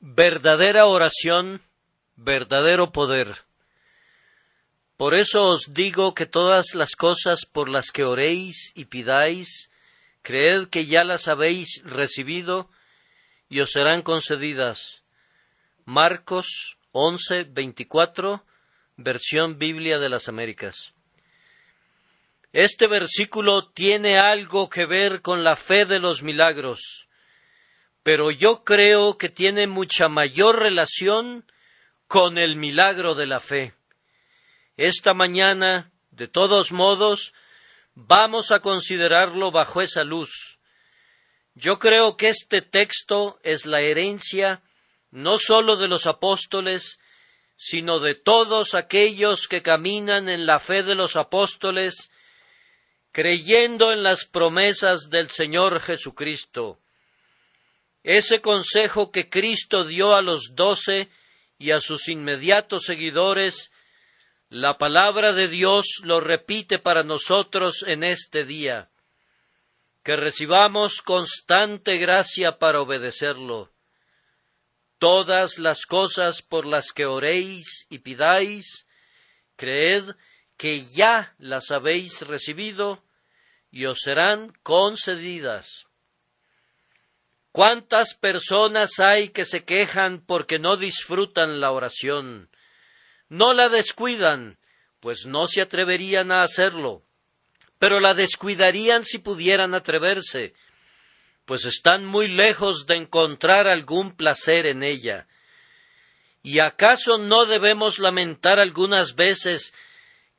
Verdadera oración, verdadero poder. Por eso os digo que todas las cosas por las que oréis y pidáis, creed que ya las habéis recibido y os serán concedidas. Marcos 11:24, versión Biblia de las Américas. Este versículo tiene algo que ver con la fe de los milagros, pero yo creo que tiene mucha mayor relación con el milagro de la fe. Esta mañana, de todos modos, vamos a considerarlo bajo esa luz. Yo creo que este texto es la herencia no sólo de los apóstoles, sino de todos aquellos que caminan en la fe de los apóstoles, creyendo en las promesas del Señor Jesucristo. Ese consejo que Cristo dio a los 12 y a sus inmediatos seguidores, la palabra de Dios lo repite para nosotros en este día. Que recibamos constante gracia para obedecerlo. Todas las cosas por las que oréis y pidáis, creed que ya las habéis recibido y os serán concedidas. ¿Cuántas personas hay que se quejan porque no disfrutan la oración? No la descuidan, pues no se atreverían a hacerlo, pero la descuidarían si pudieran atreverse, pues están muy lejos de encontrar algún placer en ella. ¿Y acaso no debemos lamentar algunas veces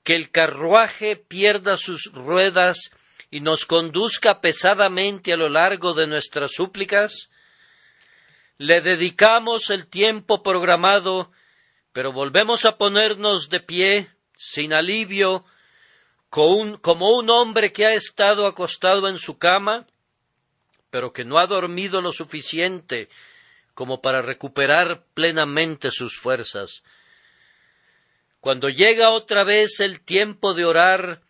que el carruaje pierda sus ruedas y nos conduzca pesadamente a lo largo de nuestras súplicas? Le dedicamos el tiempo programado, pero volvemos a ponernos de pie, sin alivio, como un hombre que ha estado acostado en su cama, pero que no ha dormido lo suficiente como para recuperar plenamente sus fuerzas. Cuando llega otra vez el tiempo de orar,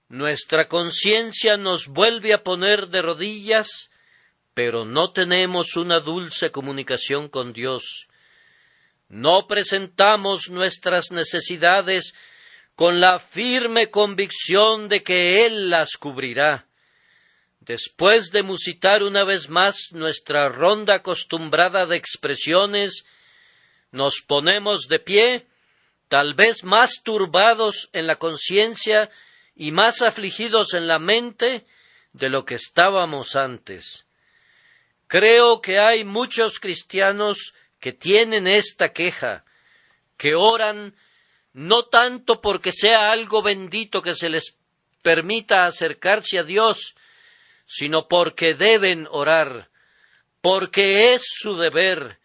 nuestra conciencia nos vuelve a poner de rodillas, pero no tenemos una dulce comunicación con Dios. No presentamos nuestras necesidades con la firme convicción de que Él las cubrirá. Después de musitar una vez más nuestra ronda acostumbrada de expresiones, nos ponemos de pie, tal vez más turbados en la conciencia y más afligidos en la mente de lo que estábamos antes. Creo que hay muchos cristianos que tienen esta queja, que oran no tanto porque sea algo bendito que se les permita acercarse a Dios, sino porque deben orar, porque es su deber,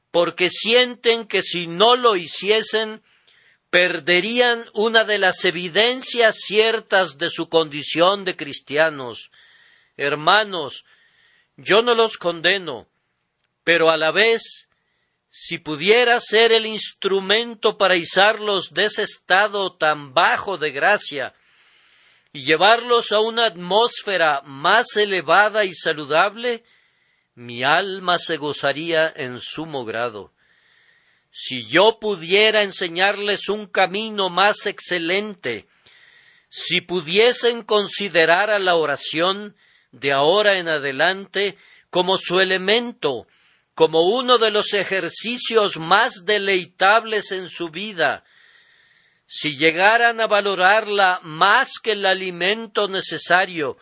porque sienten que si no lo hiciesen, perderían una de las evidencias ciertas de su condición de cristianos. Hermanos, yo no los condeno, pero a la vez, si pudiera ser el instrumento para izarlos de ese estado tan bajo de gracia y llevarlos a una atmósfera más elevada y saludable, mi alma se gozaría en sumo grado. Si yo pudiera enseñarles un camino más excelente, si pudiesen considerar a la oración de ahora en adelante como su elemento, como uno de los ejercicios más deleitables en su vida, si llegaran a valorarla más que el alimento necesario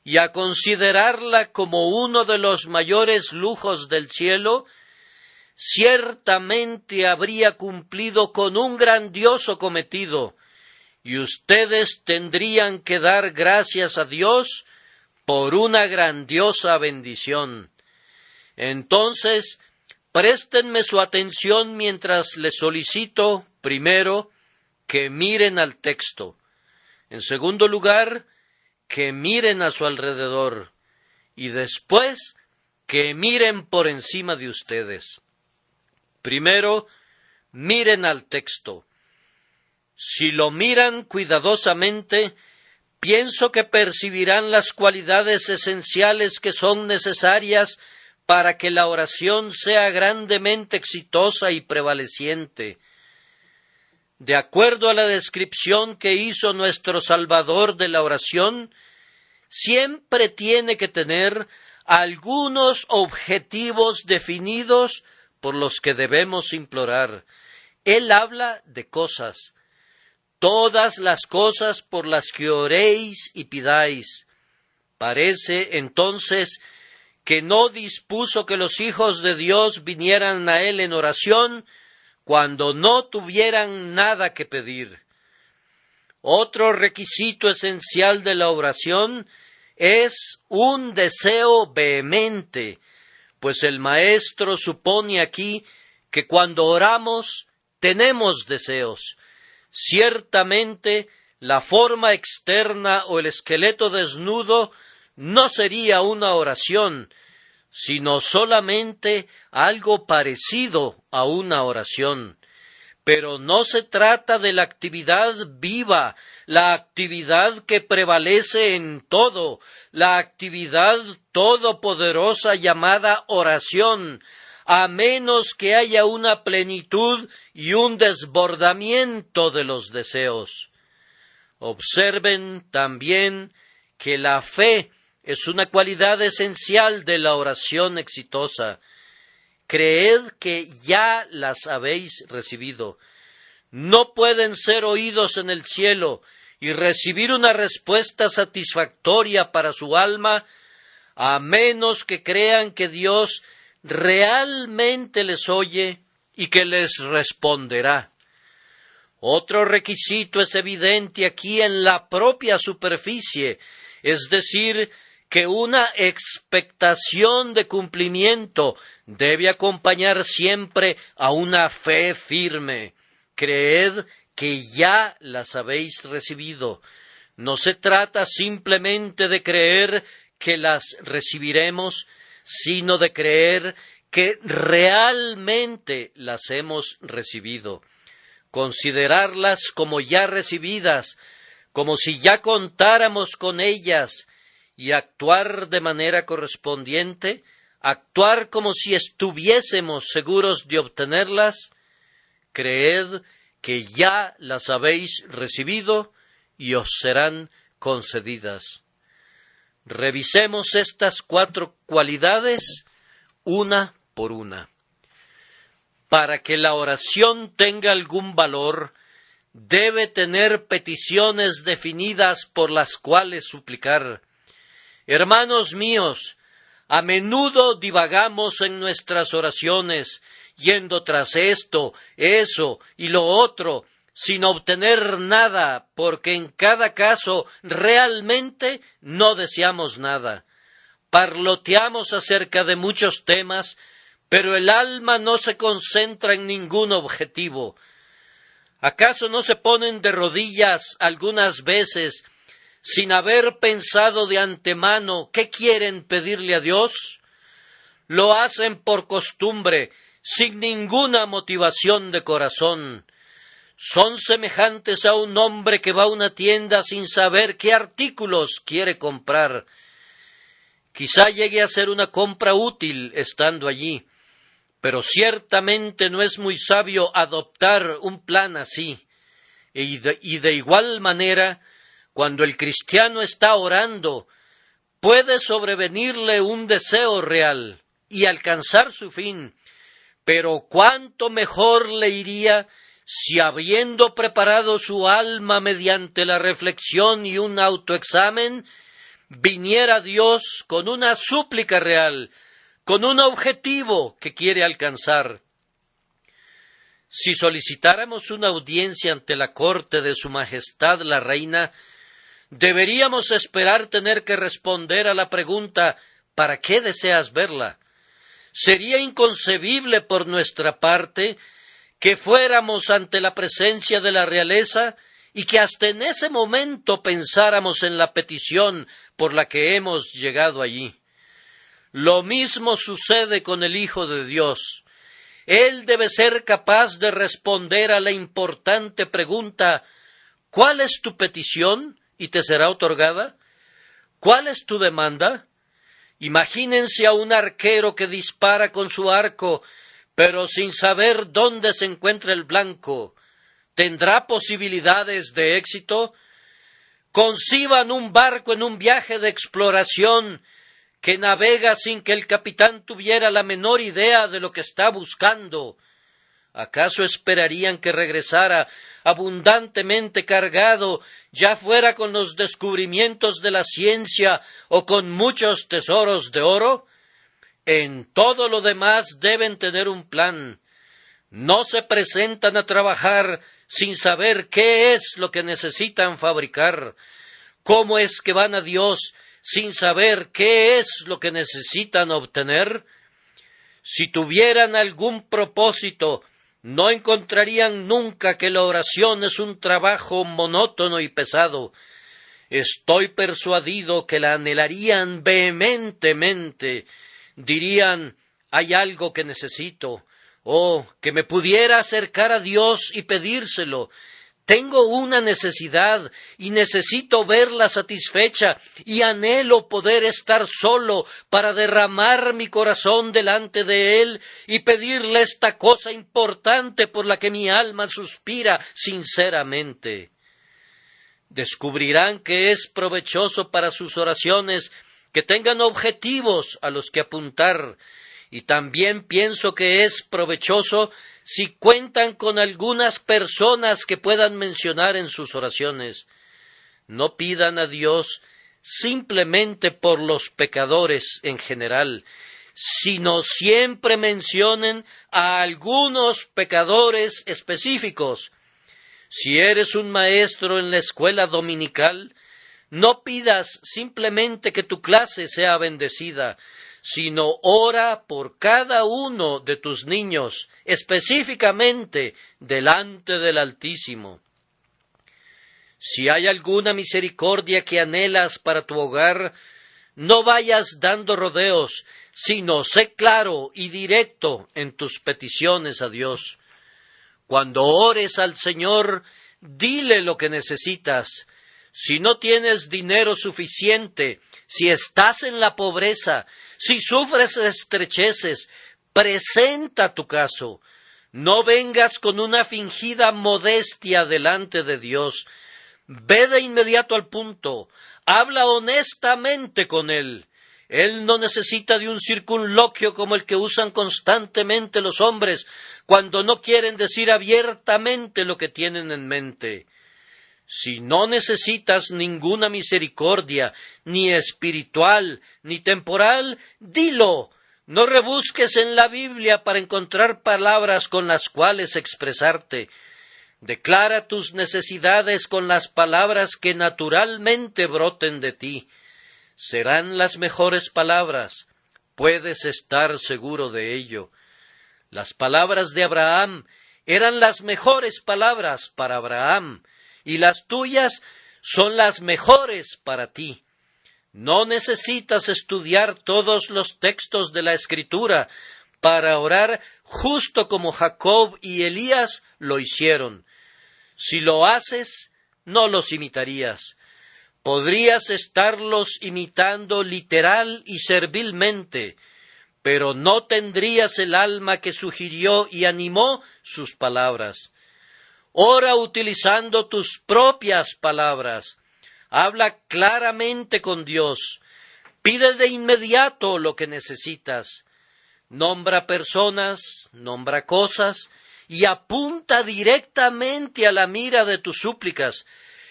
y a considerarla como uno de los mayores lujos del cielo, ciertamente habría cumplido con un grandioso cometido, y ustedes tendrían que dar gracias a Dios por una grandiosa bendición. Entonces, préstenme su atención mientras les solicito, primero, que miren al texto. En segundo lugar, que miren a su alrededor. Y después, que miren por encima de ustedes. Primero, miren al texto. Si lo miran cuidadosamente, pienso que percibirán las cualidades esenciales que son necesarias para que la oración sea grandemente exitosa y prevaleciente. De acuerdo a la descripción que hizo nuestro Salvador de la oración, siempre tiene que tener algunos objetivos definidos por los que debemos implorar. Él habla de cosas, todas las cosas por las que oréis y pidáis. Parece entonces que no dispuso que los hijos de Dios vinieran a Él en oración cuando no tuvieran nada que pedir. Otro requisito esencial de la oración es un deseo vehemente, pues el Maestro supone aquí que cuando oramos tenemos deseos. Ciertamente, la forma externa o el esqueleto desnudo no sería una oración, sino solamente algo parecido a una oración. Pero no se trata de la actividad viva, la actividad que prevalece en todo, la actividad todopoderosa llamada oración, a menos que haya una plenitud y un desbordamiento de los deseos. Observen también que la fe es una cualidad esencial de la oración exitosa. Creed que ya las habéis recibido. No pueden ser oídos en el cielo y recibir una respuesta satisfactoria para su alma, a menos que crean que Dios realmente les oye y que les responderá. Otro requisito es evidente aquí en la propia superficie, es decir, que una expectación de cumplimiento debe acompañar siempre a una fe firme. Creed que ya las habéis recibido. No se trata simplemente de creer que las recibiremos, sino de creer que realmente las hemos recibido. Considerarlas como ya recibidas, como si ya contáramos con ellas, y actuar de manera correspondiente, actuar como si estuviésemos seguros de obtenerlas. Creed que ya las habéis recibido y os serán concedidas. Revisemos estas 4 cualidades una por una. Para que la oración tenga algún valor, debe tener peticiones definidas por las cuales suplicar. Hermanos míos, a menudo divagamos en nuestras oraciones, yendo tras esto, eso y lo otro, sin obtener nada, porque en cada caso realmente no deseamos nada. Parloteamos acerca de muchos temas, pero el alma no se concentra en ningún objetivo. ¿Acaso no se ponen de rodillas algunas veces sin haber pensado de antemano qué quieren pedirle a Dios? Lo hacen por costumbre, sin ninguna motivación de corazón. Son semejantes a un hombre que va a una tienda sin saber qué artículos quiere comprar. Quizá llegue a ser una compra útil estando allí, pero ciertamente no es muy sabio adoptar un plan así. Y de igual manera, cuando el cristiano está orando, puede sobrevenirle un deseo real y alcanzar su fin, pero cuánto mejor le iría si, habiendo preparado su alma mediante la reflexión y un autoexamen, viniera Dios con una súplica real, con un objetivo que quiere alcanzar. Si solicitáramos una audiencia ante la corte de Su Majestad la Reina, deberíamos esperar tener que responder a la pregunta ¿para qué deseas verla? Sería inconcebible por nuestra parte que fuéramos ante la presencia de la realeza y que hasta en ese momento pensáramos en la petición por la que hemos llegado allí. Lo mismo sucede con el Hijo de Dios. Él debe ser capaz de responder a la importante pregunta ¿cuál es tu petición y te será otorgada? ¿Cuál es tu demanda? Imagínense a un arquero que dispara con su arco, pero sin saber dónde se encuentra el blanco. ¿Tendrá posibilidades de éxito? Conciban un barco en un viaje de exploración que navega sin que el capitán tuviera la menor idea de lo que está buscando. ¿Acaso esperarían que regresara abundantemente cargado, ya fuera con los descubrimientos de la ciencia o con muchos tesoros de oro? En todo lo demás deben tener un plan. No se presentan a trabajar sin saber qué es lo que necesitan fabricar. ¿Cómo es que van a Dios sin saber qué es lo que necesitan obtener? Si tuvieran algún propósito, no encontrarían nunca que la oración es un trabajo monótono y pesado. Estoy persuadido que la anhelarían vehementemente. Dirían, hay algo que necesito, que me pudiera acercar a Dios y pedírselo. Tengo una necesidad y necesito verla satisfecha y anhelo poder estar solo para derramar mi corazón delante de Él y pedirle esta cosa importante por la que mi alma suspira sinceramente. Descubrirán que es provechoso para sus oraciones que tengan objetivos a los que apuntar, y también pienso que es provechoso si cuentan con algunas personas que puedan mencionar en sus oraciones. No pidan a Dios simplemente por los pecadores en general, sino siempre mencionen a algunos pecadores específicos. Si eres un maestro en la escuela dominical, no pidas simplemente que tu clase sea bendecida, sino ora por cada uno de tus niños, específicamente delante del Altísimo. Si hay alguna misericordia que anhelas para tu hogar, no vayas dando rodeos, sino sé claro y directo en tus peticiones a Dios. Cuando ores al Señor, dile lo que necesitas. Si no tienes dinero suficiente, si estás en la pobreza, si sufres estrecheces, presenta tu caso. No vengas con una fingida modestia delante de Dios. Ve de inmediato al punto. Habla honestamente con Él. Él no necesita de un circunloquio como el que usan constantemente los hombres cuando no quieren decir abiertamente lo que tienen en mente. Si no necesitas ninguna misericordia, ni espiritual, ni temporal, dilo. No rebusques en la Biblia para encontrar palabras con las cuales expresarte. Declara tus necesidades con las palabras que naturalmente broten de ti. Serán las mejores palabras, puedes estar seguro de ello. Las palabras de Abraham eran las mejores palabras para Abraham, y las tuyas son las mejores para ti. No necesitas estudiar todos los textos de la Escritura para orar justo como Jacob y Elías lo hicieron. Si lo haces, no los imitarías. Podrías estarlos imitando literal y servilmente, pero no tendrías el alma que sugirió y animó sus palabras. Ora utilizando tus propias palabras. Habla claramente con Dios. Pide de inmediato lo que necesitas. Nombra personas, nombra cosas, y apunta directamente a la mira de tus súplicas.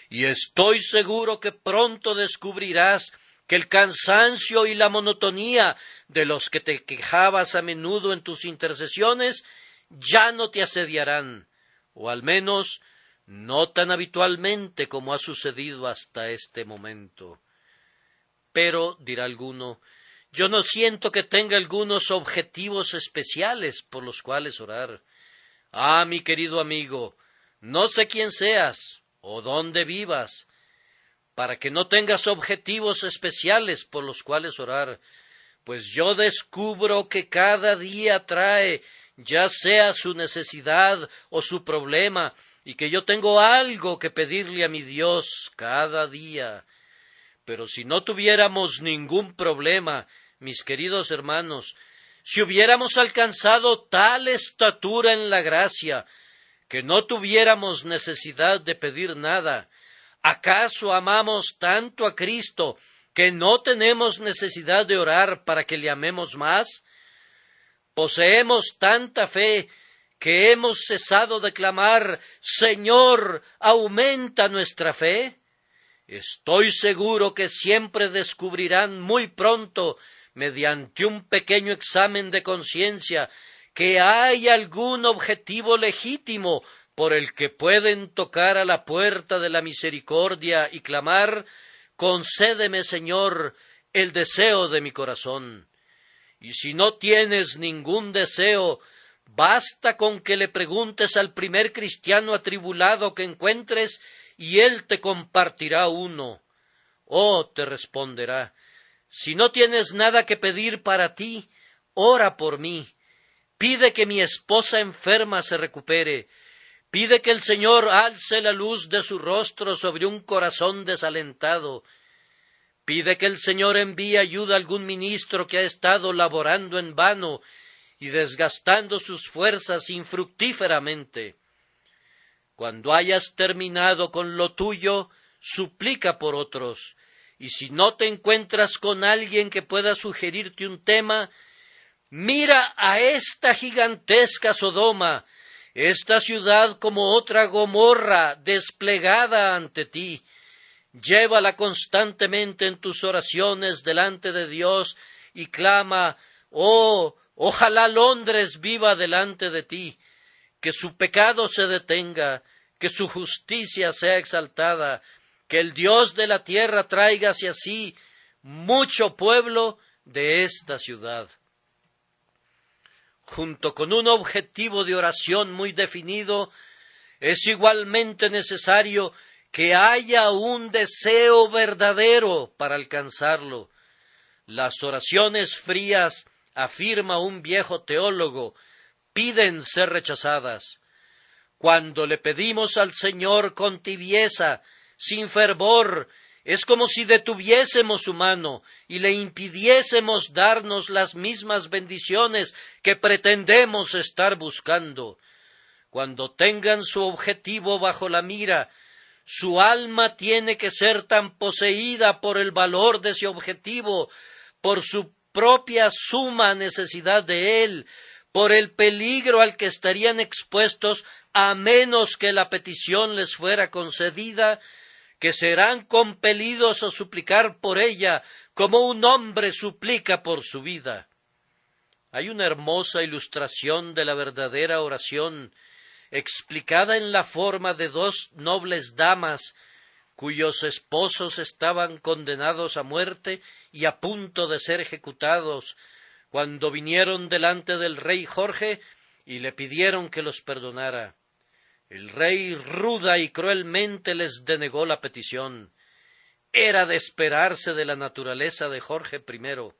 Y estoy seguro que pronto descubrirás que el cansancio y la monotonía de los que te quejabas a menudo en tus intercesiones ya no te asediarán, o al menos no tan habitualmente como ha sucedido hasta este momento. Pero, dirá alguno, yo no siento que tenga algunos objetivos especiales por los cuales orar. Ah, mi querido amigo, no sé quién seas o dónde vivas, para que no tengas objetivos especiales por los cuales orar, pues yo descubro que cada día trae, ya sea su necesidad o su problema, y que yo tengo algo que pedirle a mi Dios cada día. Pero si no tuviéramos ningún problema, mis queridos hermanos, si hubiéramos alcanzado tal estatura en la gracia, que no tuviéramos necesidad de pedir nada, ¿acaso amamos tanto a Cristo que no tenemos necesidad de orar para que le amemos más? ¿Poseemos tanta fe que hemos cesado de clamar, Señor, aumenta nuestra fe? Estoy seguro que siempre descubrirán muy pronto, mediante un pequeño examen de conciencia, que hay algún objetivo legítimo por el que pueden tocar a la puerta de la misericordia y clamar, concédeme, Señor, el deseo de mi corazón. Y si no tienes ningún deseo, basta con que le preguntes al primer cristiano atribulado que encuentres, y él te compartirá uno. Oh, te responderá, si no tienes nada que pedir para ti, ora por mí. Pide que mi esposa enferma se recupere. Pide que el Señor alce la luz de su rostro sobre un corazón desalentado. Pide que el Señor envíe ayuda a algún ministro que ha estado laborando en vano y desgastando sus fuerzas infructíferamente. Cuando hayas terminado con lo tuyo, suplica por otros, y si no te encuentras con alguien que pueda sugerirte un tema, mira a esta gigantesca Sodoma, esta ciudad como otra Gomorra desplegada ante ti. Llévala constantemente en tus oraciones delante de Dios y clama, oh, ojalá Londres viva delante de ti, que su pecado se detenga, que su justicia sea exaltada, que el Dios de la tierra traiga hacia sí mucho pueblo de esta ciudad. Junto con un objetivo de oración muy definido, es igualmente necesario que haya un deseo verdadero para alcanzarlo. Las oraciones frías, afirma un viejo teólogo, piden ser rechazadas. Cuando le pedimos al Señor con tibieza, sin fervor, es como si detuviésemos su mano y le impidiésemos darnos las mismas bendiciones que pretendemos estar buscando. Cuando tengan su objetivo bajo la mira, su alma tiene que ser tan poseída por el valor de ese objetivo, por su propia suma necesidad de él, por el peligro al que estarían expuestos a menos que la petición les fuera concedida, que serán compelidos a suplicar por ella como un hombre suplica por su vida. Hay una hermosa ilustración de la verdadera oración, explicada en la forma de dos nobles damas cuyos esposos estaban condenados a muerte y a punto de ser ejecutados, cuando vinieron delante del rey Jorge y le pidieron que los perdonara. El rey ruda y cruelmente les denegó la petición. Era de esperarse de la naturaleza de Jorge I.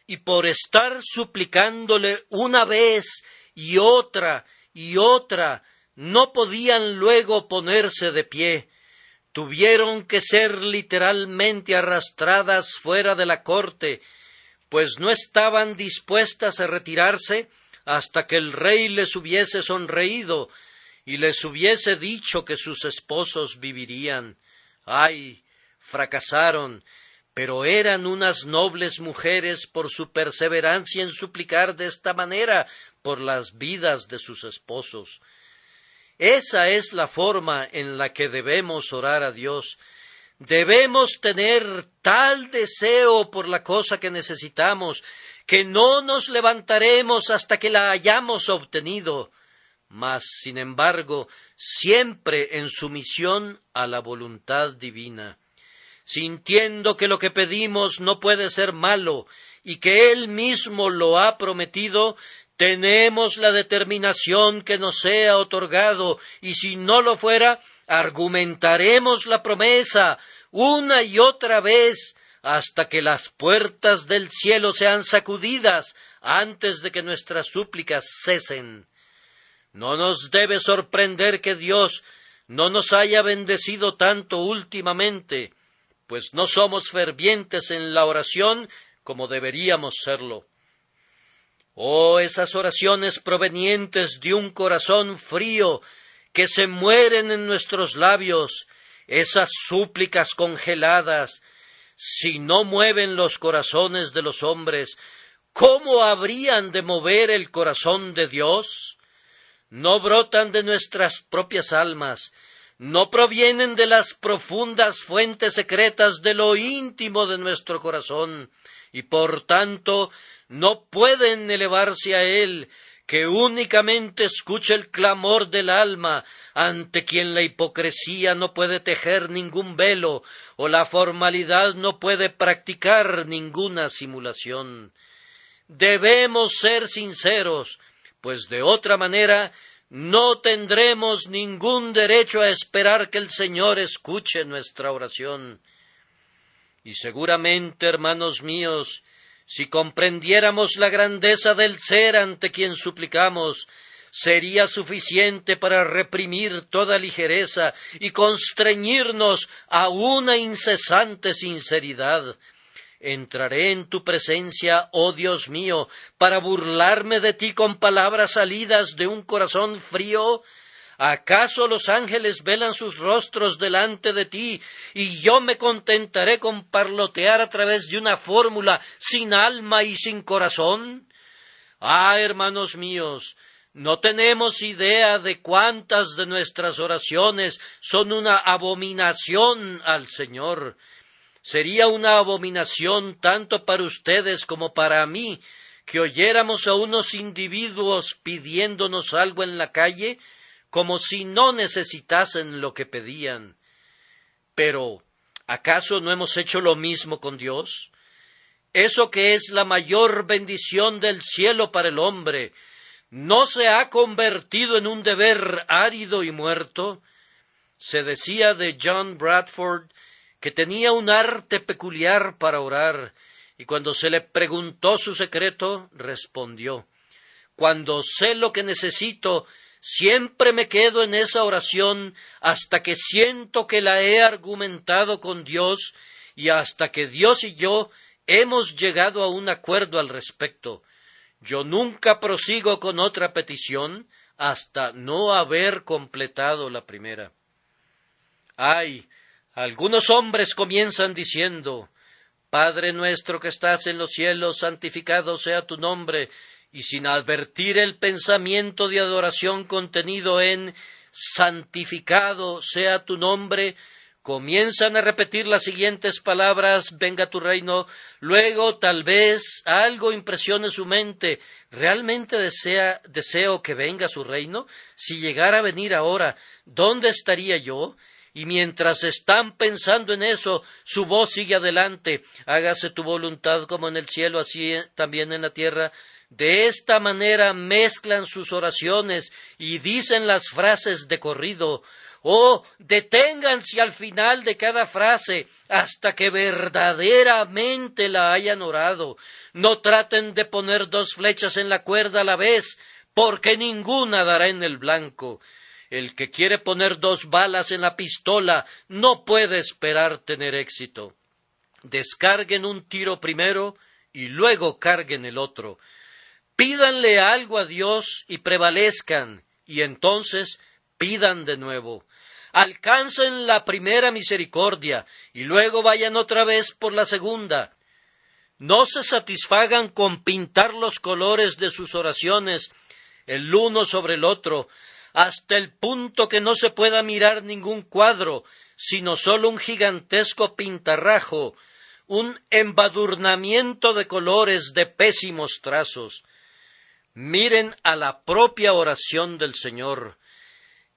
Y por estar suplicándole una vez y otra, no podían luego ponerse de pie. Tuvieron que ser literalmente arrastradas fuera de la corte, pues no estaban dispuestas a retirarse hasta que el rey les hubiese sonreído y les hubiese dicho que sus esposos vivirían. ¡Ay! Fracasaron, pero eran unas nobles mujeres por su perseverancia en suplicar de esta manera por las vidas de sus esposos. Esa es la forma en la que debemos orar a Dios. Debemos tener tal deseo por la cosa que necesitamos, que no nos levantaremos hasta que la hayamos obtenido, mas, sin embargo, siempre en sumisión a la voluntad divina, sintiendo que lo que pedimos no puede ser malo y que Él mismo lo ha prometido. Tenemos la determinación que nos sea otorgado, y si no lo fuera, argumentaremos la promesa una y otra vez hasta que las puertas del cielo sean sacudidas antes de que nuestras súplicas cesen. No nos debe sorprender que Dios no nos haya bendecido tanto últimamente, pues no somos fervientes en la oración como deberíamos serlo. Oh, esas oraciones provenientes de un corazón frío que se mueren en nuestros labios, esas súplicas congeladas, si no mueven los corazones de los hombres, ¿cómo habrían de mover el corazón de Dios? No brotan de nuestras propias almas, no provienen de las profundas fuentes secretas de lo íntimo de nuestro corazón, y por tanto no pueden elevarse a Él, que únicamente escucha el clamor del alma, ante quien la hipocresía no puede tejer ningún velo, o la formalidad no puede practicar ninguna simulación. Debemos ser sinceros, pues de otra manera no tendremos ningún derecho a esperar que el Señor escuche nuestra oración. Y seguramente, hermanos míos, si comprendiéramos la grandeza del ser ante quien suplicamos, sería suficiente para reprimir toda ligereza y constreñirnos a una incesante sinceridad. Entraré en tu presencia, oh Dios mío, para burlarme de ti con palabras salidas de un corazón frío. ¿Acaso los ángeles velan sus rostros delante de ti, y yo me contentaré con parlotear a través de una fórmula sin alma y sin corazón? Ah, hermanos míos, no tenemos idea de cuántas de nuestras oraciones son una abominación al Señor. Sería una abominación tanto para ustedes como para mí que oyéramos a unos individuos pidiéndonos algo en la calle, como si no necesitasen lo que pedían. Pero, ¿acaso no hemos hecho lo mismo con Dios? Eso que es la mayor bendición del cielo para el hombre, ¿no se ha convertido en un deber árido y muerto? Se decía de John Bradford que tenía un arte peculiar para orar, y cuando se le preguntó su secreto, respondió: «Cuando sé lo que necesito, siempre me quedo en esa oración hasta que siento que la he argumentado con Dios y hasta que Dios y yo hemos llegado a un acuerdo al respecto. Yo nunca prosigo con otra petición hasta no haber completado la primera». Ay, algunos hombres comienzan diciendo: «Padre nuestro que estás en los cielos, santificado sea tu nombre», y sin advertir el pensamiento de adoración contenido en «santificado sea tu nombre», comienzan a repetir las siguientes palabras: «venga tu reino». Luego tal vez algo impresione su mente: ¿realmente deseo que venga su reino? Si llegara a venir ahora, ¿dónde estaría yo? Y mientras están pensando en eso, su voz sigue adelante: «hágase tu voluntad como en el cielo, así también en la tierra». De esta manera mezclan sus oraciones y dicen las frases de corrido. Oh, deténganse al final de cada frase hasta que verdaderamente la hayan orado. No traten de poner dos flechas en la cuerda a la vez, porque ninguna dará en el blanco. El que quiere poner dos balas en la pistola no puede esperar tener éxito. Descarguen un tiro primero y luego carguen el otro. Pídanle algo a Dios y prevalezcan, y entonces pidan de nuevo. Alcancen la primera misericordia y luego vayan otra vez por la segunda. No se satisfagan con pintar los colores de sus oraciones el uno sobre el otro, hasta el punto que no se pueda mirar ningún cuadro, sino solo un gigantesco pintarrajo, un embadurnamiento de colores de pésimos trazos. Miren a la propia oración del Señor.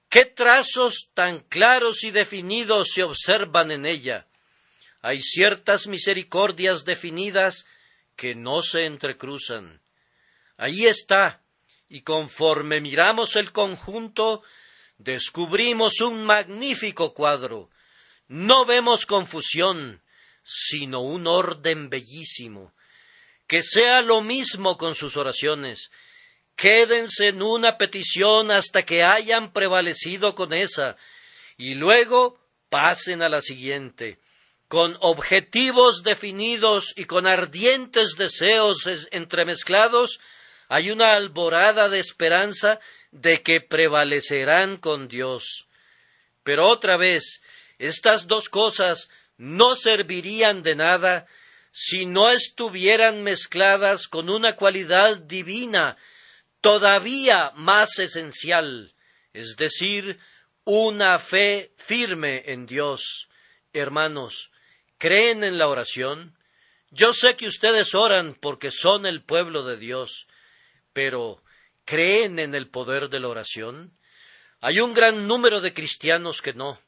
¿Qué trazos tan claros y definidos se observan en ella? Hay ciertas misericordias definidas que no se entrecruzan. Ahí está, y conforme miramos el conjunto, descubrimos un magnífico cuadro. No vemos confusión, sino un orden bellísimo. Que sea lo mismo con sus oraciones. Quédense en una petición hasta que hayan prevalecido con esa, y luego pasen a la siguiente. con objetivos definidos y con ardientes deseos entremezclados, hay una alborada de esperanza de que prevalecerán con Dios. Pero otra vez, estas dos cosas no servirían de nada si no estuvieran mezcladas con una cualidad divina todavía más esencial, es decir, una fe firme en Dios. Hermanos, ¿creen en la oración? Yo sé que ustedes oran porque son el pueblo de Dios, pero ¿creen en el poder de la oración? Hay un gran número de cristianos que no.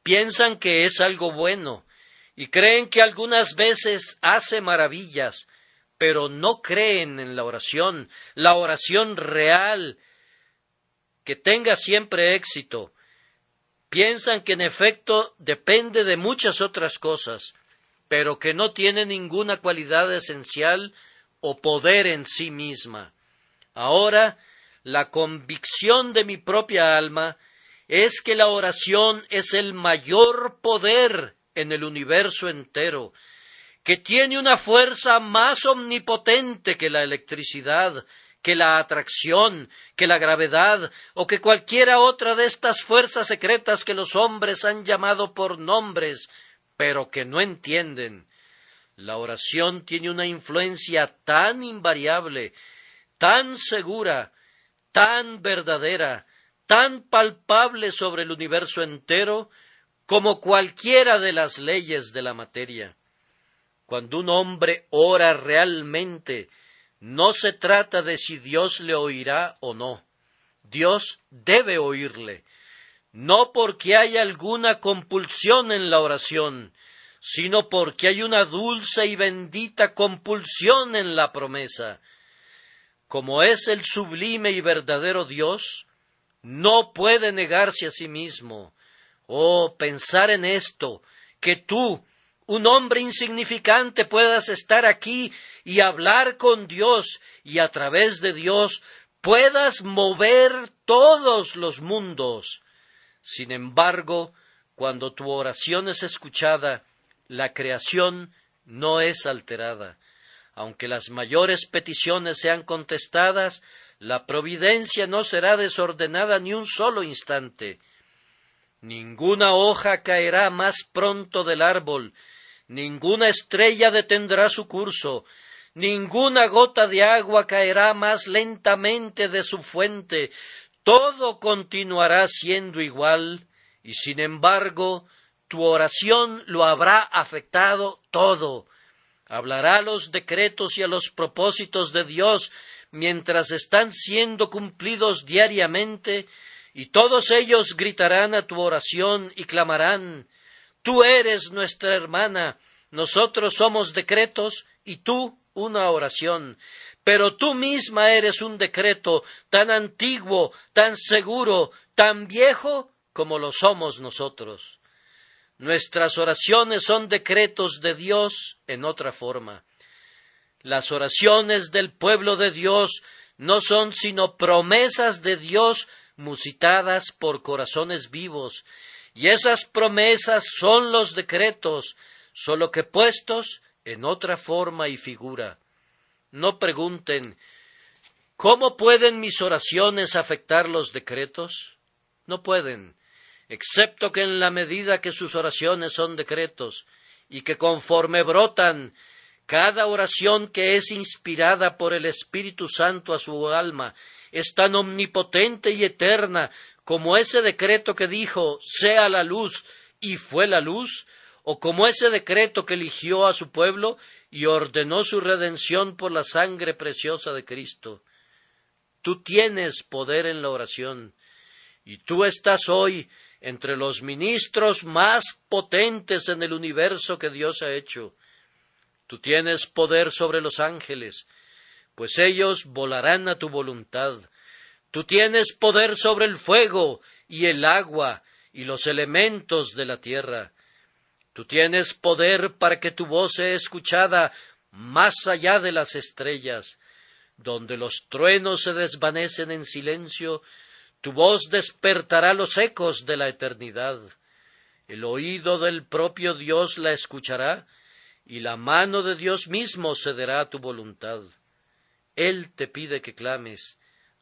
Piensan que es algo bueno y creen que algunas veces hace maravillas, pero no creen en la oración real, que tenga siempre éxito. Piensan que en efecto depende de muchas otras cosas, pero que no tiene ninguna cualidad esencial o poder en sí misma. Ahora, la convicción de mi propia alma es que la oración es el mayor poder en el universo entero, que tiene una fuerza más omnipotente que la electricidad, que la atracción, que la gravedad, o que cualquiera otra de estas fuerzas secretas que los hombres han llamado por nombres, pero que no entienden. La oración tiene una influencia tan invariable, tan segura, tan verdadera, tan palpable sobre el universo entero, como cualquiera de las leyes de la materia. Cuando un hombre ora realmente, no se trata de si Dios le oirá o no. Dios debe oírle, no porque haya alguna compulsión en la oración, sino porque hay una dulce y bendita compulsión en la promesa. Como es el sublime y verdadero Dios, no puede negarse a sí mismo. Oh, pensar en esto, que tú, un hombre insignificante, puedas estar aquí y hablar con Dios, y a través de Dios puedas mover todos los mundos. Sin embargo, cuando tu oración es escuchada, la creación no es alterada. Aunque las mayores peticiones sean contestadas, la providencia no será desordenada ni un solo instante. Ninguna hoja caerá más pronto del árbol, ninguna estrella detendrá su curso, ninguna gota de agua caerá más lentamente de su fuente, todo continuará siendo igual, y sin embargo, tu oración lo habrá afectado todo. Hablará a los decretos y a los propósitos de Dios mientras están siendo cumplidos diariamente, y todos ellos gritarán a tu oración y clamarán: tú eres nuestra hermana, nosotros somos decretos y tú una oración, pero tú misma eres un decreto tan antiguo, tan seguro, tan viejo como lo somos nosotros. Nuestras oraciones son decretos de Dios en otra forma. Las oraciones del pueblo de Dios no son sino promesas de Dios musitadas por corazones vivos, y esas promesas son los decretos, solo que puestos en otra forma y figura. No pregunten: ¿cómo pueden mis oraciones afectar los decretos? No pueden, excepto que en la medida que sus oraciones son decretos, y que conforme brotan, cada oración que es inspirada por el Espíritu Santo a su alma es tan omnipotente y eterna como ese decreto que dijo: sea la luz, y fue la luz, o como ese decreto que eligió a su pueblo y ordenó su redención por la sangre preciosa de Cristo. Tú tienes poder en la oración, y tú estás hoy entre los ministros más potentes en el universo que Dios ha hecho. Tú tienes poder sobre los ángeles, pues ellos volarán a tu voluntad. Tú tienes poder sobre el fuego y el agua y los elementos de la tierra. Tú tienes poder para que tu voz sea escuchada más allá de las estrellas. Donde los truenos se desvanecen en silencio, tu voz despertará los ecos de la eternidad. el oído del propio Dios la escuchará, y la mano de Dios mismo cederá a tu voluntad. Él te pide que clames,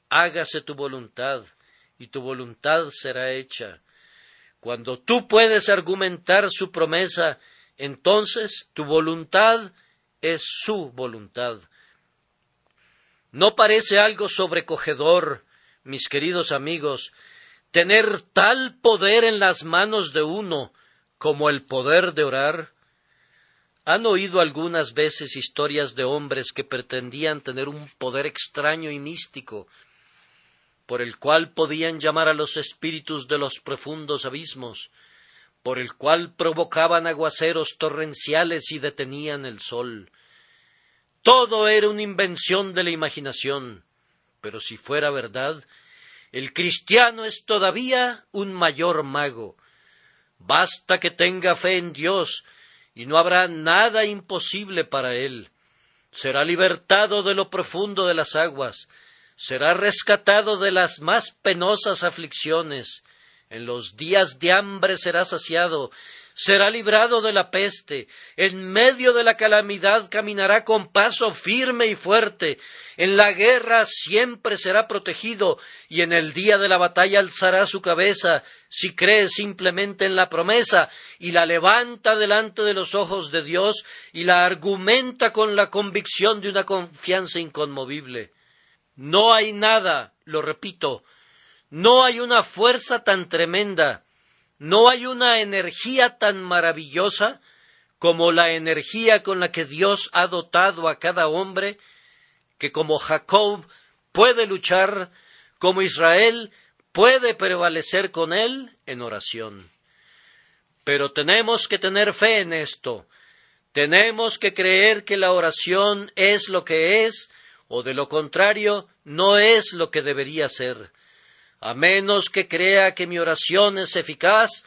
hágase tu voluntad, y tu voluntad será hecha. Cuando tú puedes argumentar su promesa, entonces tu voluntad es su voluntad. ¿No parece algo sobrecogedor, mis queridos amigos, tener tal poder en las manos de uno como el poder de orar? ¿Han oído algunas veces historias de hombres que pretendían tener un poder extraño y místico, por el cual podían llamar a los espíritus de los profundos abismos, por el cual provocaban aguaceros torrenciales y detenían el sol? Todo era una invención de la imaginación, pero si fuera verdad, el cristiano es todavía un mayor mago. Basta que tenga fe en Dios, y no habrá nada imposible para él. Será libertado de lo profundo de las aguas, será rescatado de las más penosas aflicciones, en los días de hambre será saciado, será librado de la peste, en medio de la calamidad caminará con paso firme y fuerte, en la guerra siempre será protegido, y en el día de la batalla alzará su cabeza, si cree simplemente en la promesa, y la levanta delante de los ojos de Dios, y la argumenta con la convicción de una confianza inconmovible. No hay nada, lo repito, no hay una fuerza tan tremenda, no hay una energía tan maravillosa como la energía con la que Dios ha dotado a cada hombre, que como Jacob puede luchar, como Israel puede prevalecer con él en oración. Pero tenemos que tener fe en esto, tenemos que creer que la oración es lo que es, o de lo contrario, no es lo que debería ser. A menos que crea que mi oración es eficaz,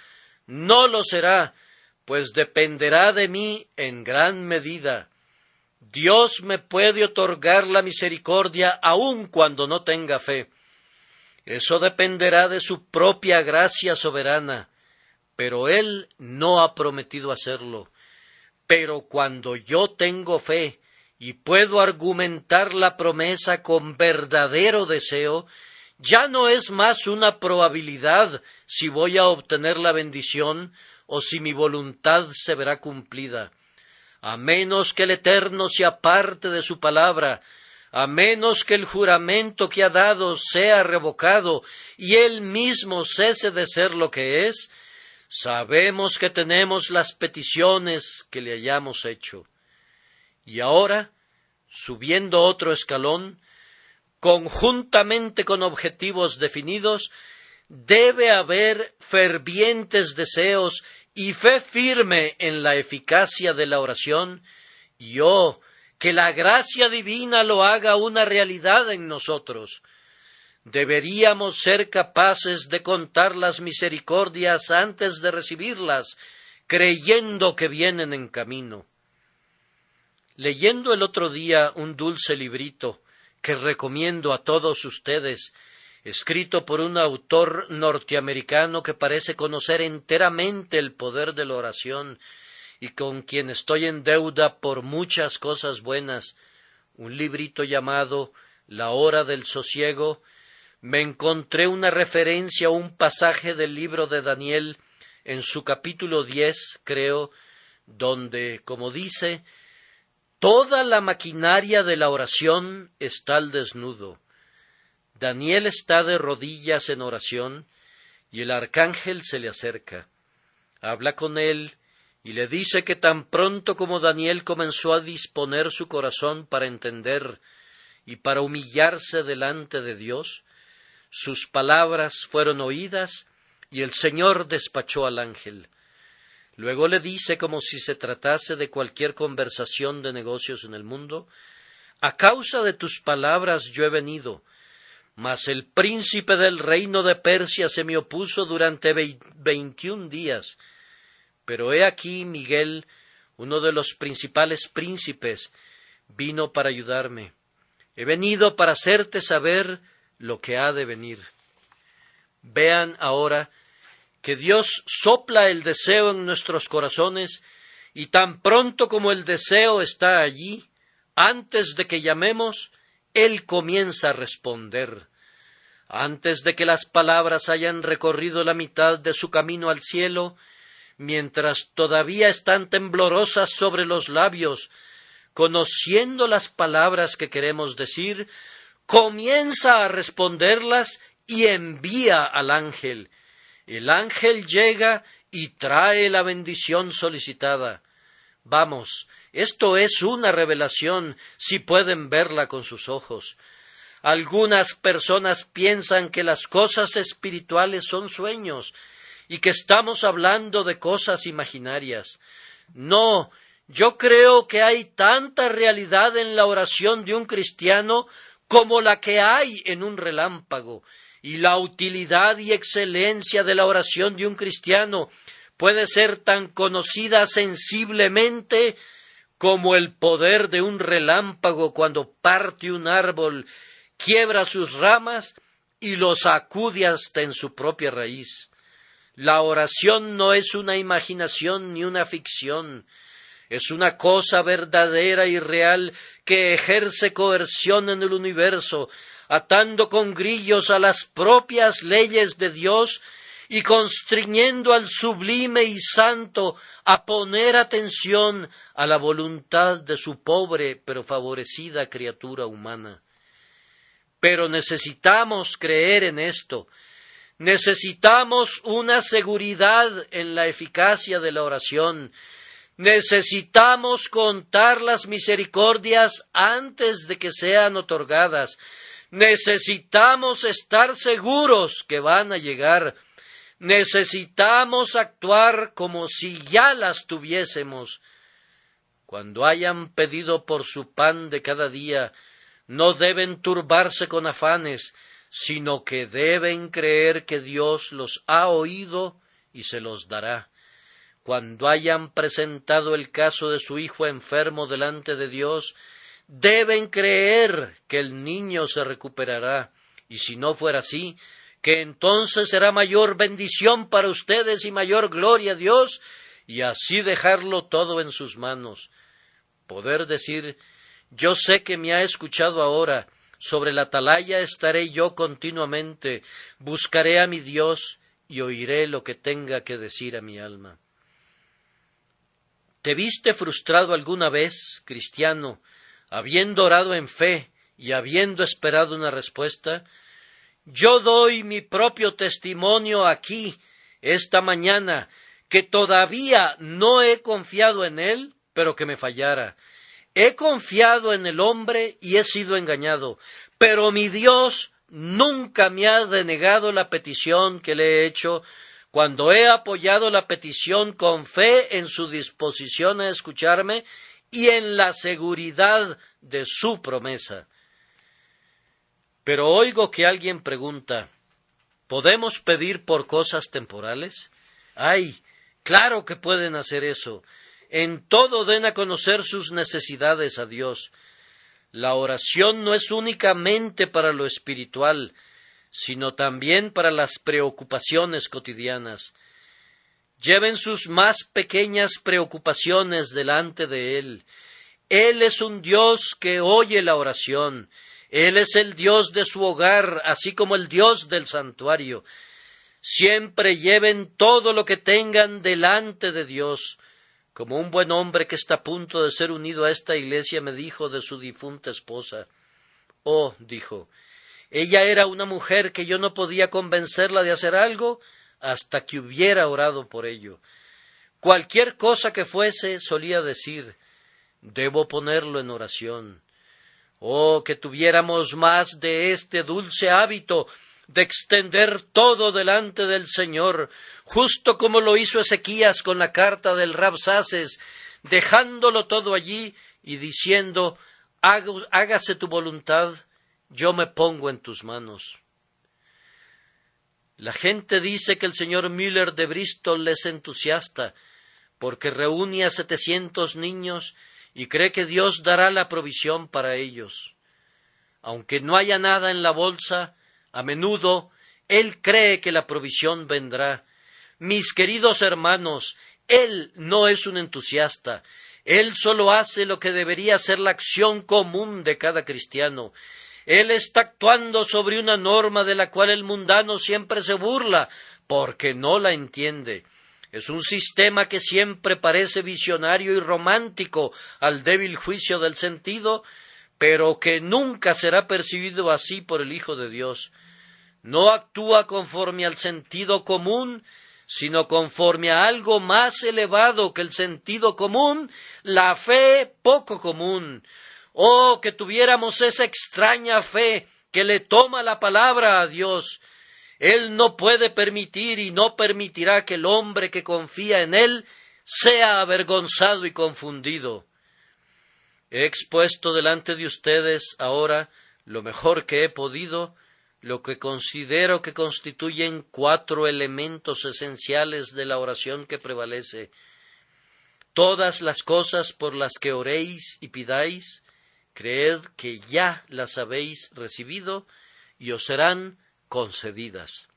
no lo será, pues dependerá de mí en gran medida. Dios me puede otorgar la misericordia aun cuando no tenga fe. Eso dependerá de su propia gracia soberana, pero Él no ha prometido hacerlo. Pero cuando yo tengo fe y puedo argumentar la promesa con verdadero deseo, ya no es más una probabilidad si voy a obtener la bendición o si mi voluntad se verá cumplida. A menos que el Eterno se aparte de su palabra, a menos que el juramento que ha dado sea revocado y Él mismo cese de ser lo que es, sabemos que tenemos las peticiones que le hayamos hecho. Y ahora, subiendo otro escalón, conjuntamente con objetivos definidos, debe haber fervientes deseos y fe firme en la eficacia de la oración, y que la gracia divina lo haga una realidad en nosotros. Deberíamos ser capaces de contar las misericordias antes de recibirlas, creyendo que vienen en camino. Leyendo el otro día un dulce librito que recomiendo a todos ustedes, escrito por un autor norteamericano que parece conocer enteramente el poder de la oración y con quien estoy en deuda por muchas cosas buenas, un librito llamado La hora del sosiego, me encontré una referencia a un pasaje del libro de Daniel en su capítulo 10, creo, donde, como dice, toda la maquinaria de la oración está al desnudo. Daniel está de rodillas en oración y el arcángel se le acerca. Habla con él y le dice que tan pronto como Daniel comenzó a disponer su corazón para entender y para humillarse delante de Dios, sus palabras fueron oídas y el Señor despachó al ángel. Luego le dice, como si se tratase de cualquier conversación de negocios en el mundo: a causa de tus palabras yo he venido, mas el príncipe del reino de Persia se me opuso durante 21 días. Pero he aquí Miguel, uno de los principales príncipes, vino para ayudarme. He venido para hacerte saber lo que ha de venir. Vean ahora que Dios sopla el deseo en nuestros corazones y tan pronto como el deseo está allí, antes de que llamemos, Él comienza a responder. Antes de que las palabras hayan recorrido la mitad de su camino al cielo, mientras todavía están temblorosas sobre los labios, conociendo las palabras que queremos decir, comienza a responderlas y envía al ángel. El ángel llega y trae la bendición solicitada. Vamos, esto es una revelación, si pueden verla con sus ojos. Algunas personas piensan que las cosas espirituales son sueños y que estamos hablando de cosas imaginarias. No, yo creo que hay tanta realidad en la oración de un cristiano como la que hay en un relámpago, y la utilidad y excelencia de la oración de un cristiano puede ser tan conocida sensiblemente como el poder de un relámpago cuando parte un árbol, quiebra sus ramas y lo sacude hasta en su propia raíz. La oración no es una imaginación ni una ficción, es una cosa verdadera y real que ejerce coerción en el universo, atando con grillos a las propias leyes de Dios y constriñendo al sublime y santo a poner atención a la voluntad de su pobre pero favorecida criatura humana. Pero necesitamos creer en esto. Necesitamos una seguridad en la eficacia de la oración. Necesitamos contar las misericordias antes de que sean otorgadas. Necesitamos estar seguros que van a llegar. Necesitamos actuar como si ya las tuviésemos. Cuando hayan pedido por su pan de cada día, no deben turbarse con afanes, sino que deben creer que Dios los ha oído y se los dará. Cuando hayan presentado el caso de su hijo enfermo delante de Dios, deben creer que el niño se recuperará, y si no fuera así, que entonces será mayor bendición para ustedes y mayor gloria a Dios, y así dejarlo todo en sus manos. Poder decir: yo sé que me ha escuchado ahora, sobre la atalaya estaré yo continuamente, buscaré a mi Dios y oiré lo que tenga que decir a mi alma. ¿Te viste frustrado alguna vez, cristiano, habiendo orado en fe y habiendo esperado una respuesta? Yo doy mi propio testimonio aquí, esta mañana, que todavía no he confiado en Él, pero que me fallara. He confiado en el hombre y he sido engañado, pero mi Dios nunca me ha denegado la petición que le he hecho cuando he apoyado la petición con fe en su disposición a escucharme y en la seguridad de su promesa. Pero oigo que alguien pregunta: ¿podemos pedir por cosas temporales? ¡Ay! Claro que pueden hacer eso. En todo den a conocer sus necesidades a Dios. La oración no es únicamente para lo espiritual, sino también para las preocupaciones cotidianas. Lleven sus más pequeñas preocupaciones delante de Él. Él es un Dios que oye la oración. Él es el Dios de su hogar, así como el Dios del santuario. Siempre lleven todo lo que tengan delante de Dios. Como un buen hombre que está a punto de ser unido a esta iglesia me dijo de su difunta esposa: «Oh», dijo, «ella era una mujer que yo no podía convencerla de hacer algo hasta que hubiera orado por ello. Cualquier cosa que fuese, solía decir, debo ponerlo en oración. Oh, que tuviéramos más de este dulce hábito de extender todo delante del Señor, justo como lo hizo Ezequías con la carta del Rabsaces, dejándolo todo allí y diciendo: hágase tu voluntad, yo me pongo en tus manos». La gente dice que el señor Müller de Bristol es entusiasta, porque reúne a 700 niños y cree que Dios dará la provisión para ellos. Aunque no haya nada en la bolsa, a menudo él cree que la provisión vendrá, Mis queridos hermanos, él no es un entusiasta. Él solo hace lo que debería ser la acción común de cada cristiano. Él está actuando sobre una norma de la cual el mundano siempre se burla, porque no la entiende. Es un sistema que siempre parece visionario y romántico al débil juicio del sentido, pero que nunca será percibido así por el Hijo de Dios. No actúa conforme al sentido común, sino conforme a algo más elevado que el sentido común, la fe poco común. Oh, que tuviéramos esa extraña fe que le toma la palabra a Dios. Él no puede permitir y no permitirá que el hombre que confía en Él sea avergonzado y confundido. He expuesto delante de ustedes ahora lo mejor que he podido, lo que considero que constituyen 4 elementos esenciales de la oración que prevalece. Todas las cosas por las que oréis y pidáis, creed que ya las habéis recibido y os serán concedidas.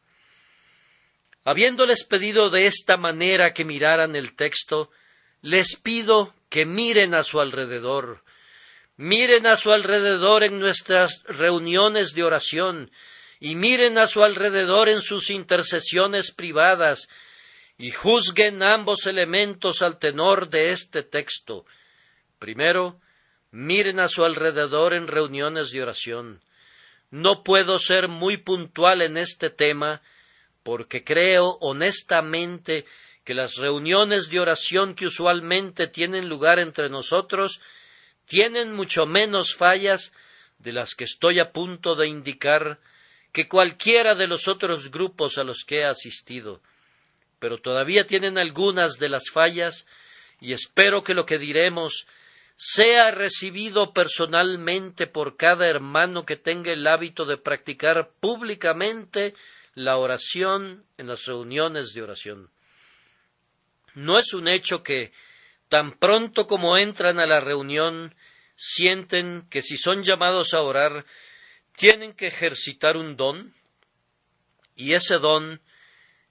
Habiéndoles pedido de esta manera que miraran el texto, les pido que miren a su alrededor. Miren a su alrededor en nuestras reuniones de oración, y miren a su alrededor en sus intercesiones privadas, y juzguen ambos elementos al tenor de este texto. Primero, miren a su alrededor en reuniones de oración. No puedo ser muy puntual en este tema, porque creo honestamente que las reuniones de oración que usualmente tienen lugar entre nosotros tienen mucho menos fallas de las que estoy a punto de indicar que cualquiera de los otros grupos a los que he asistido, pero todavía tienen algunas de las fallas, y espero que lo que diremos sea recibido personalmente por cada hermano que tenga el hábito de practicar públicamente la oración en las reuniones de oración. No es un hecho que, tan pronto como entran a la reunión, sienten que si son llamados a orar, tienen que ejercitar un don, y ese don,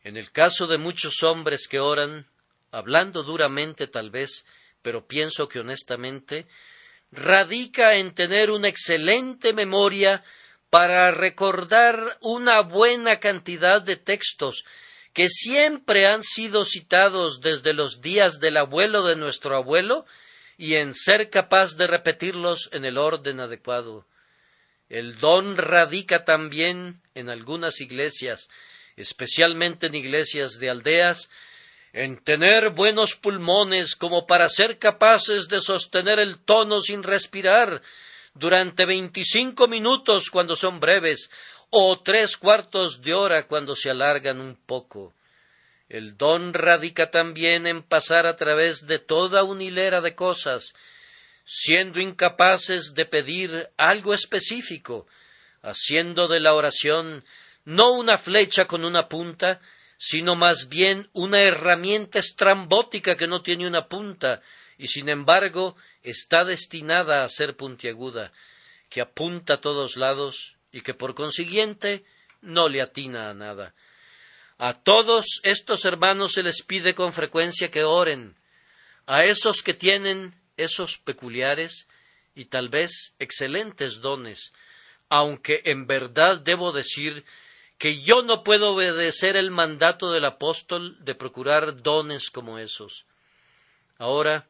en el caso de muchos hombres que oran, hablando duramente tal vez, pero pienso que honestamente, radica en tener una excelente memoria para recordar una buena cantidad de textos que siempre han sido citados desde los días del abuelo de nuestro abuelo, y en ser capaz de repetirlos en el orden adecuado. El don radica también en algunas iglesias, especialmente en iglesias de aldeas, en tener buenos pulmones como para ser capaces de sostener el tono sin respirar durante 25 minutos cuando son breves, o 3/4 de hora cuando se alargan un poco. El don radica también en pasar a través de toda una hilera de cosas, siendo incapaces de pedir algo específico, haciendo de la oración no una flecha con una punta, sino más bien una herramienta estrambótica que no tiene una punta, y sin embargo está destinada a ser puntiaguda, que apunta a todos lados y que por consiguiente no le atina a nada. A todos estos hermanos se les pide con frecuencia que oren, a esos que tienen esos peculiares y tal vez excelentes dones, aunque en verdad debo decir que yo no puedo obedecer el mandato del apóstol de procurar dones como esos. Ahora,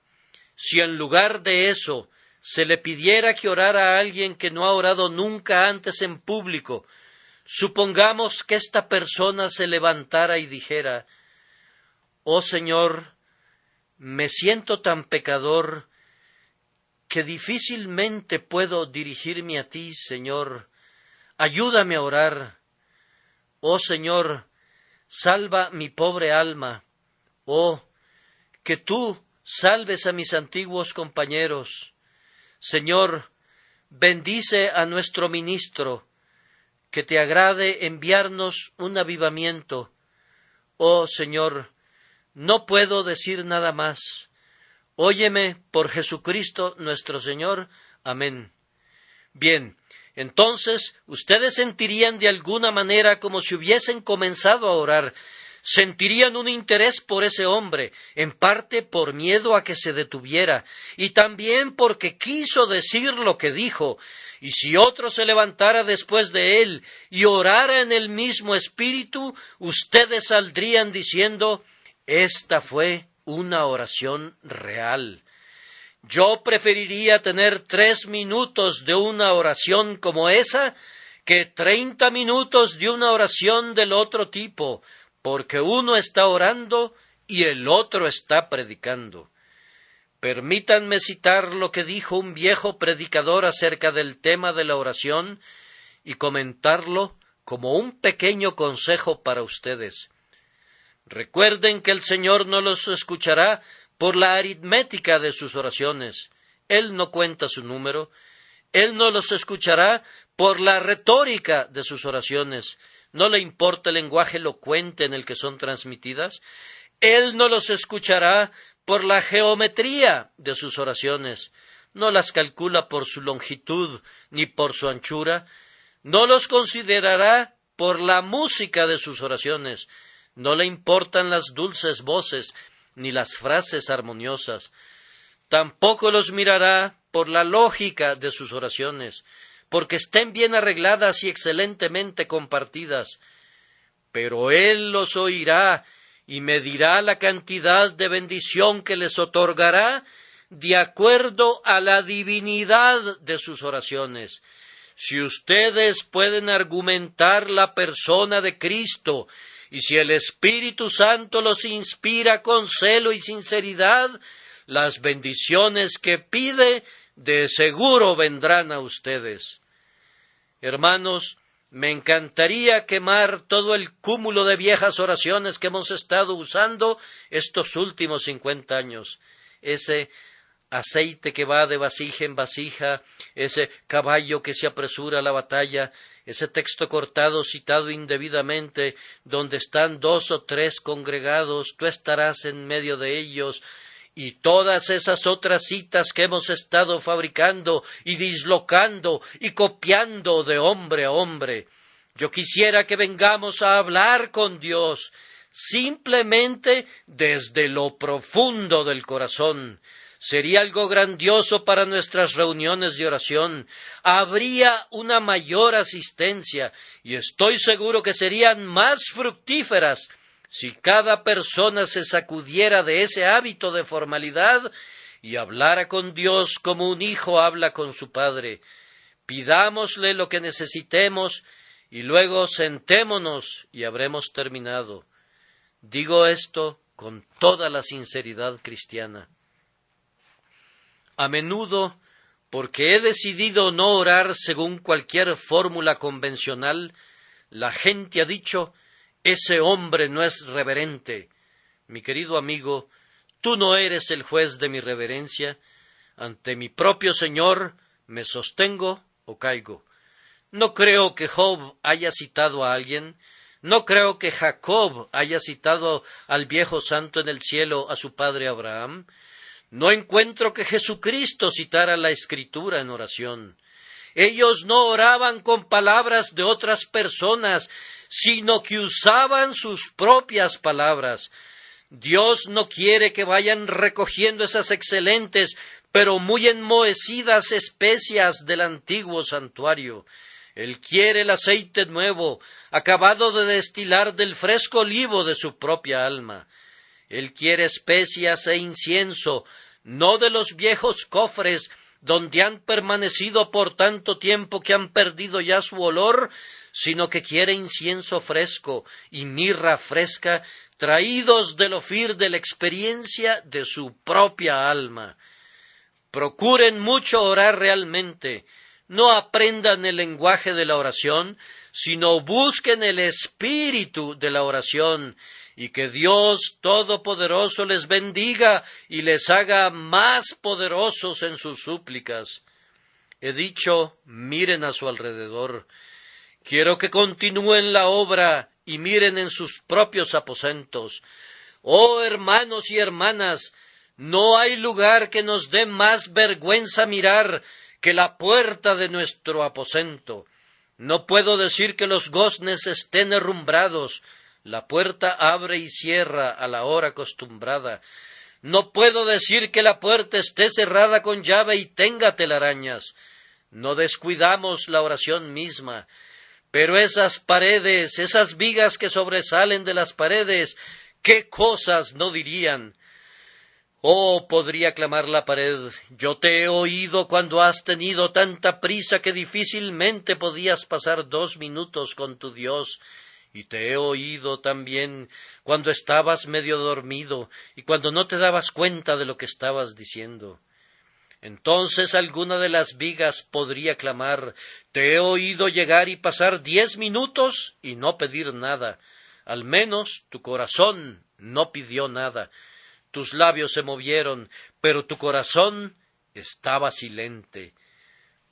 si en lugar de eso se le pidiera que orara a alguien que no ha orado nunca antes en público, supongamos que esta persona se levantara y dijera: «Oh Señor, me siento tan pecador que difícilmente puedo dirigirme a ti, Señor. Ayúdame a orar. Oh Señor, salva mi pobre alma. Oh, que tú salves a mis antiguos compañeros. Señor, bendice a nuestro ministro, que te agrade enviarnos un avivamiento. Oh Señor, no puedo decir nada más. Óyeme por Jesucristo nuestro Señor. Amén». Bien, entonces ustedes sentirían de alguna manera como si hubiesen comenzado a orar. Sentirían un interés por ese hombre, en parte por miedo a que se detuviera, y también porque quiso decir lo que dijo, y si otro se levantara después de él y orara en el mismo espíritu, ustedes saldrían diciendo: esta fue una oración real. Yo preferiría tener 3 minutos de una oración como esa que 30 minutos de una oración del otro tipo, porque uno está orando y el otro está predicando. Permítanme citar lo que dijo un viejo predicador acerca del tema de la oración y comentarlo como un pequeño consejo para ustedes. Recuerden que el Señor no los escuchará por la aritmética de sus oraciones. Él no cuenta su número. Él no los escuchará por la retórica de sus oraciones. No le importa el lenguaje elocuente en el que son transmitidas. Él no los escuchará por la geometría de sus oraciones. No las calcula por su longitud ni por su anchura. No los considerará por la música de sus oraciones. No le importan las dulces voces ni las frases armoniosas. Tampoco los mirará por la lógica de sus oraciones, porque estén bien arregladas y excelentemente compartidas. Pero Él los oirá y medirá la cantidad de bendición que les otorgará de acuerdo a la divinidad de sus oraciones. Si ustedes pueden argumentar la persona de Cristo, y si el Espíritu Santo los inspira con celo y sinceridad, las bendiciones que pide de seguro vendrán a ustedes. Hermanos, me encantaría quemar todo el cúmulo de viejas oraciones que hemos estado usando estos últimos 50 años. Ese aceite que va de vasija en vasija, ese caballo que se apresura a la batalla, ese texto cortado citado indebidamente, donde están 2 o 3 congregados, tú estarás en medio de ellos, y todas esas otras citas que hemos estado fabricando y dislocando y copiando de hombre a hombre. Yo quisiera que vengamos a hablar con Dios simplemente desde lo profundo del corazón. Sería algo grandioso para nuestras reuniones de oración. Habría una mayor asistencia y estoy seguro que serían más fructíferas si cada persona se sacudiera de ese hábito de formalidad y hablara con Dios como un hijo habla con su padre. Pidámosle lo que necesitemos y luego sentémonos y habremos terminado. Digo esto con toda la sinceridad cristiana. A menudo, porque he decidido no orar según cualquier fórmula convencional, la gente ha dicho: ese hombre no es reverente. Mi querido amigo, tú no eres el juez de mi reverencia. Ante mi propio Señor me sostengo o caigo. No creo que Job haya citado a alguien. No creo que Jacob haya citado al viejo santo en el cielo a su padre Abraham. No encuentro que Jesucristo citara la Escritura en oración. Ellos no oraban con palabras de otras personas, sino que usaban sus propias palabras. Dios no quiere que vayan recogiendo esas excelentes, pero muy enmohecidas especias del antiguo santuario. Él quiere el aceite nuevo, acabado de destilar del fresco olivo de su propia alma. Él quiere especias e incienso, no de los viejos cofres donde han permanecido por tanto tiempo que han perdido ya su olor, sino que quiere incienso fresco y mirra fresca, traídos del Ofir de la experiencia de su propia alma. Procuren mucho orar realmente. No aprendan el lenguaje de la oración, sino busquen el espíritu de la oración, y que Dios Todopoderoso les bendiga y les haga más poderosos en sus súplicas. He dicho, miren a su alrededor. Quiero que continúen la obra y miren en sus propios aposentos. Oh hermanos y hermanas, no hay lugar que nos dé más vergüenza mirar que la puerta de nuestro aposento. No puedo decir que los goznes estén herrumbrados. La puerta abre y cierra a la hora acostumbrada. No puedo decir que la puerta esté cerrada con llave y tenga telarañas. No descuidamos la oración misma. Pero esas paredes, esas vigas que sobresalen de las paredes, ¿qué cosas no dirían? Oh, podría clamar la pared, yo te he oído cuando has tenido tanta prisa que difícilmente podías pasar 2 minutos con tu Dios. Y te he oído también cuando estabas medio dormido y cuando no te dabas cuenta de lo que estabas diciendo. Entonces alguna de las vigas podría clamar, te he oído llegar y pasar 10 minutos y no pedir nada. Al menos tu corazón no pidió nada. Tus labios se movieron, pero tu corazón estaba silente.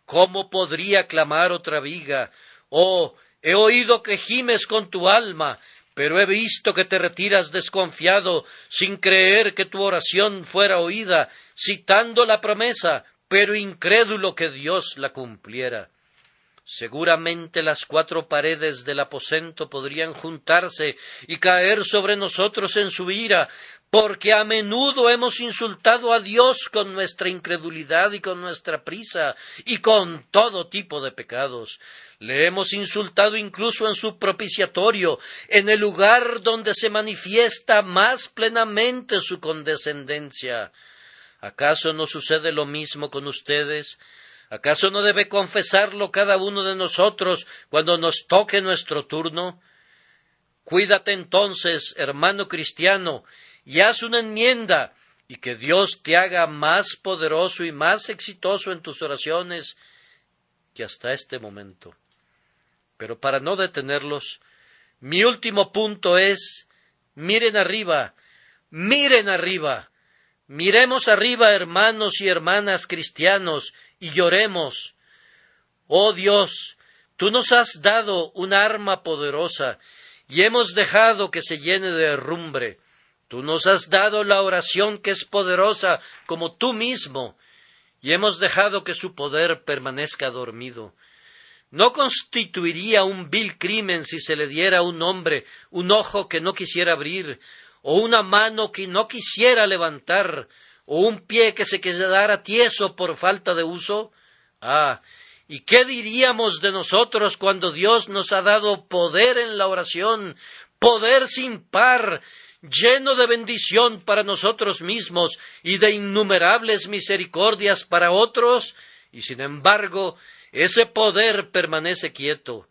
¿Cómo podría clamar otra viga? Oh, he oído que gimes con tu alma, pero he visto que te retiras desconfiado, sin creer que tu oración fuera oída, citando la promesa, pero incrédulo que Dios la cumpliera. Seguramente las 4 paredes del aposento podrían juntarse y caer sobre nosotros en su ira, porque a menudo hemos insultado a Dios con nuestra incredulidad y con nuestra prisa, y con todo tipo de pecados. Le hemos insultado incluso en su propiciatorio, en el lugar donde se manifiesta más plenamente su condescendencia. ¿Acaso no sucede lo mismo con ustedes? ¿Acaso no debe confesarlo cada uno de nosotros cuando nos toque nuestro turno? Cuídate entonces, hermano cristiano, y haz una enmienda, y que Dios te haga más poderoso y más exitoso en tus oraciones que hasta este momento. Pero para no detenerlos, mi último punto es, miren arriba, miren arriba. Miremos arriba, hermanos y hermanas cristianos, y lloremos. Oh Dios, tú nos has dado un arma poderosa, y hemos dejado que se llene de herrumbre. Tú nos has dado la oración que es poderosa como tú mismo, y hemos dejado que su poder permanezca dormido. ¿No constituiría un vil crimen si se le diera a un hombre un ojo que no quisiera abrir, o una mano que no quisiera levantar, o un pie que se quedara tieso por falta de uso? Ah, ¿y qué diríamos de nosotros cuando Dios nos ha dado poder en la oración, poder sin par, lleno de bendición para nosotros mismos y de innumerables misericordias para otros, y sin embargo ese poder permanece quieto?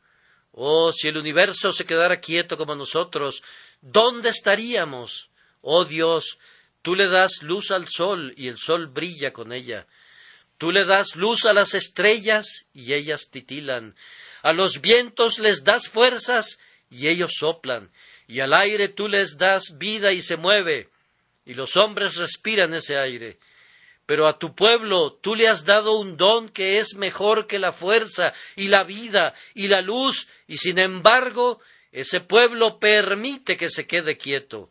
Oh, si el universo se quedara quieto como nosotros, ¿dónde estaríamos? Oh Dios, tú le das luz al sol y el sol brilla con ella. Tú le das luz a las estrellas y ellas titilan. A los vientos les das fuerzas y ellos soplan. Y al aire tú les das vida y se mueve, y los hombres respiran ese aire. Pero a tu pueblo tú le has dado un don que es mejor que la fuerza y la vida y la luz, y sin embargo ese pueblo permite que se quede quieto.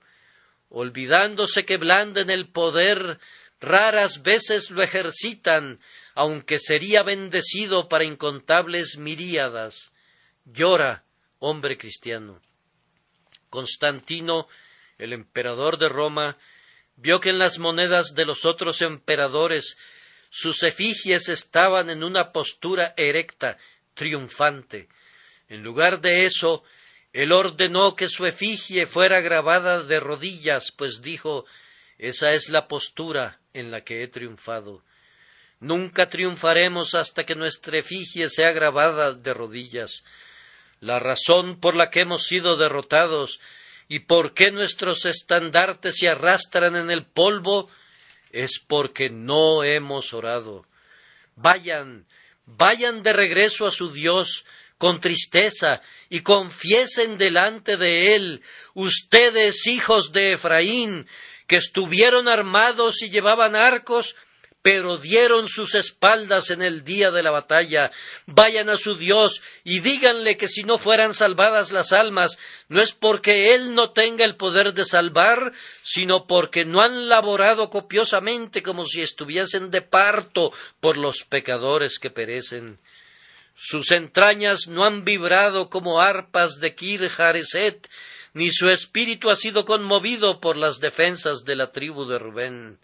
Olvidándose que blanden el poder, raras veces lo ejercitan, aunque sería bendecido para incontables miríadas. Llora, hombre cristiano. Constantino, el emperador de Roma, vio que en las monedas de los otros emperadores sus efigies estaban en una postura erecta, triunfante. En lugar de eso, él ordenó que su efigie fuera grabada de rodillas, pues dijo, esa es la postura en la que he triunfado. Nunca triunfaremos hasta que nuestra efigie sea grabada de rodillas. La razón por la que hemos sido derrotados y por qué nuestros estandartes se arrastran en el polvo es porque no hemos orado. Vayan de regreso a su Dios con tristeza y confiesen delante de Él, ustedes hijos de Efraín, que estuvieron armados y llevaban arcos, pero dieron sus espaldas en el día de la batalla. Vayan a su Dios y díganle que si no fueran salvadas las almas, no es porque Él no tenga el poder de salvar, sino porque no han laborado copiosamente como si estuviesen de parto por los pecadores que perecen. Sus entrañas no han vibrado como arpas de Kir Hareset, ni su espíritu ha sido conmovido por las defensas de la tribu de Rubén.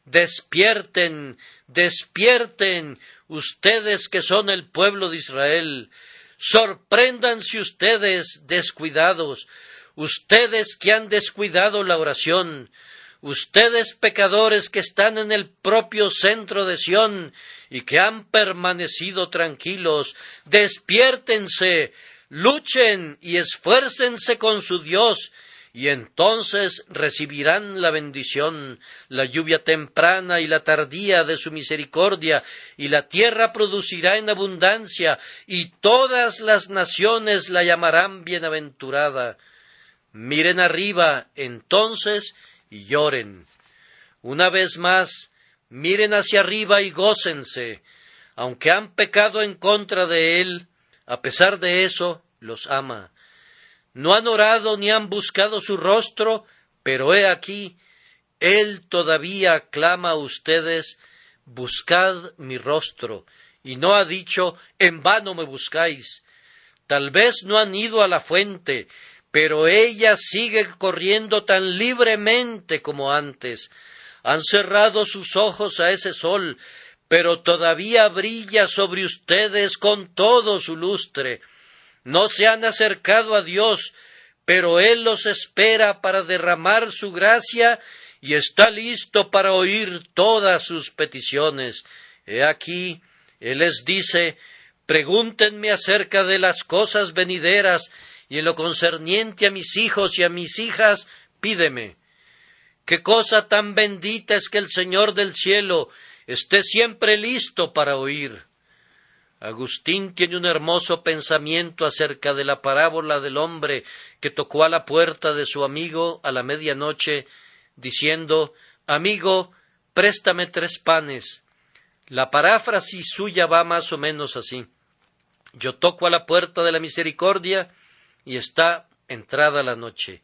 Despierten, despierten, ustedes que son el pueblo de Israel. Sorpréndanse ustedes descuidados, ustedes que han descuidado la oración, ustedes pecadores que están en el propio centro de Sión y que han permanecido tranquilos. Despiértense, luchen y esfuércense con su Dios, y entonces recibirán la bendición, la lluvia temprana y la tardía de su misericordia, y la tierra producirá en abundancia, y todas las naciones la llamarán bienaventurada. Miren arriba, entonces, y lloren. Una vez más, miren hacia arriba y gócense. Aunque han pecado en contra de Él, a pesar de eso, los ama. No han orado ni han buscado su rostro, pero he aquí, Él todavía clama a ustedes, buscad mi rostro, y no ha dicho, en vano me buscáis. Tal vez no han ido a la fuente, pero ella sigue corriendo tan libremente como antes. Han cerrado sus ojos a ese sol, pero todavía brilla sobre ustedes con todo su lustre. No se han acercado a Dios, pero Él los espera para derramar su gracia y está listo para oír todas sus peticiones. He aquí, Él les dice, pregúntenme acerca de las cosas venideras, y en lo concerniente a mis hijos y a mis hijas, pídeme. Qué cosa tan bendita es que el Señor del cielo esté siempre listo para oír. Agustín tiene un hermoso pensamiento acerca de la parábola del hombre que tocó a la puerta de su amigo a la medianoche, diciendo, amigo, préstame 3 panes. La paráfrasis suya va más o menos así. Yo toco a la puerta de la misericordia y está entrada la noche.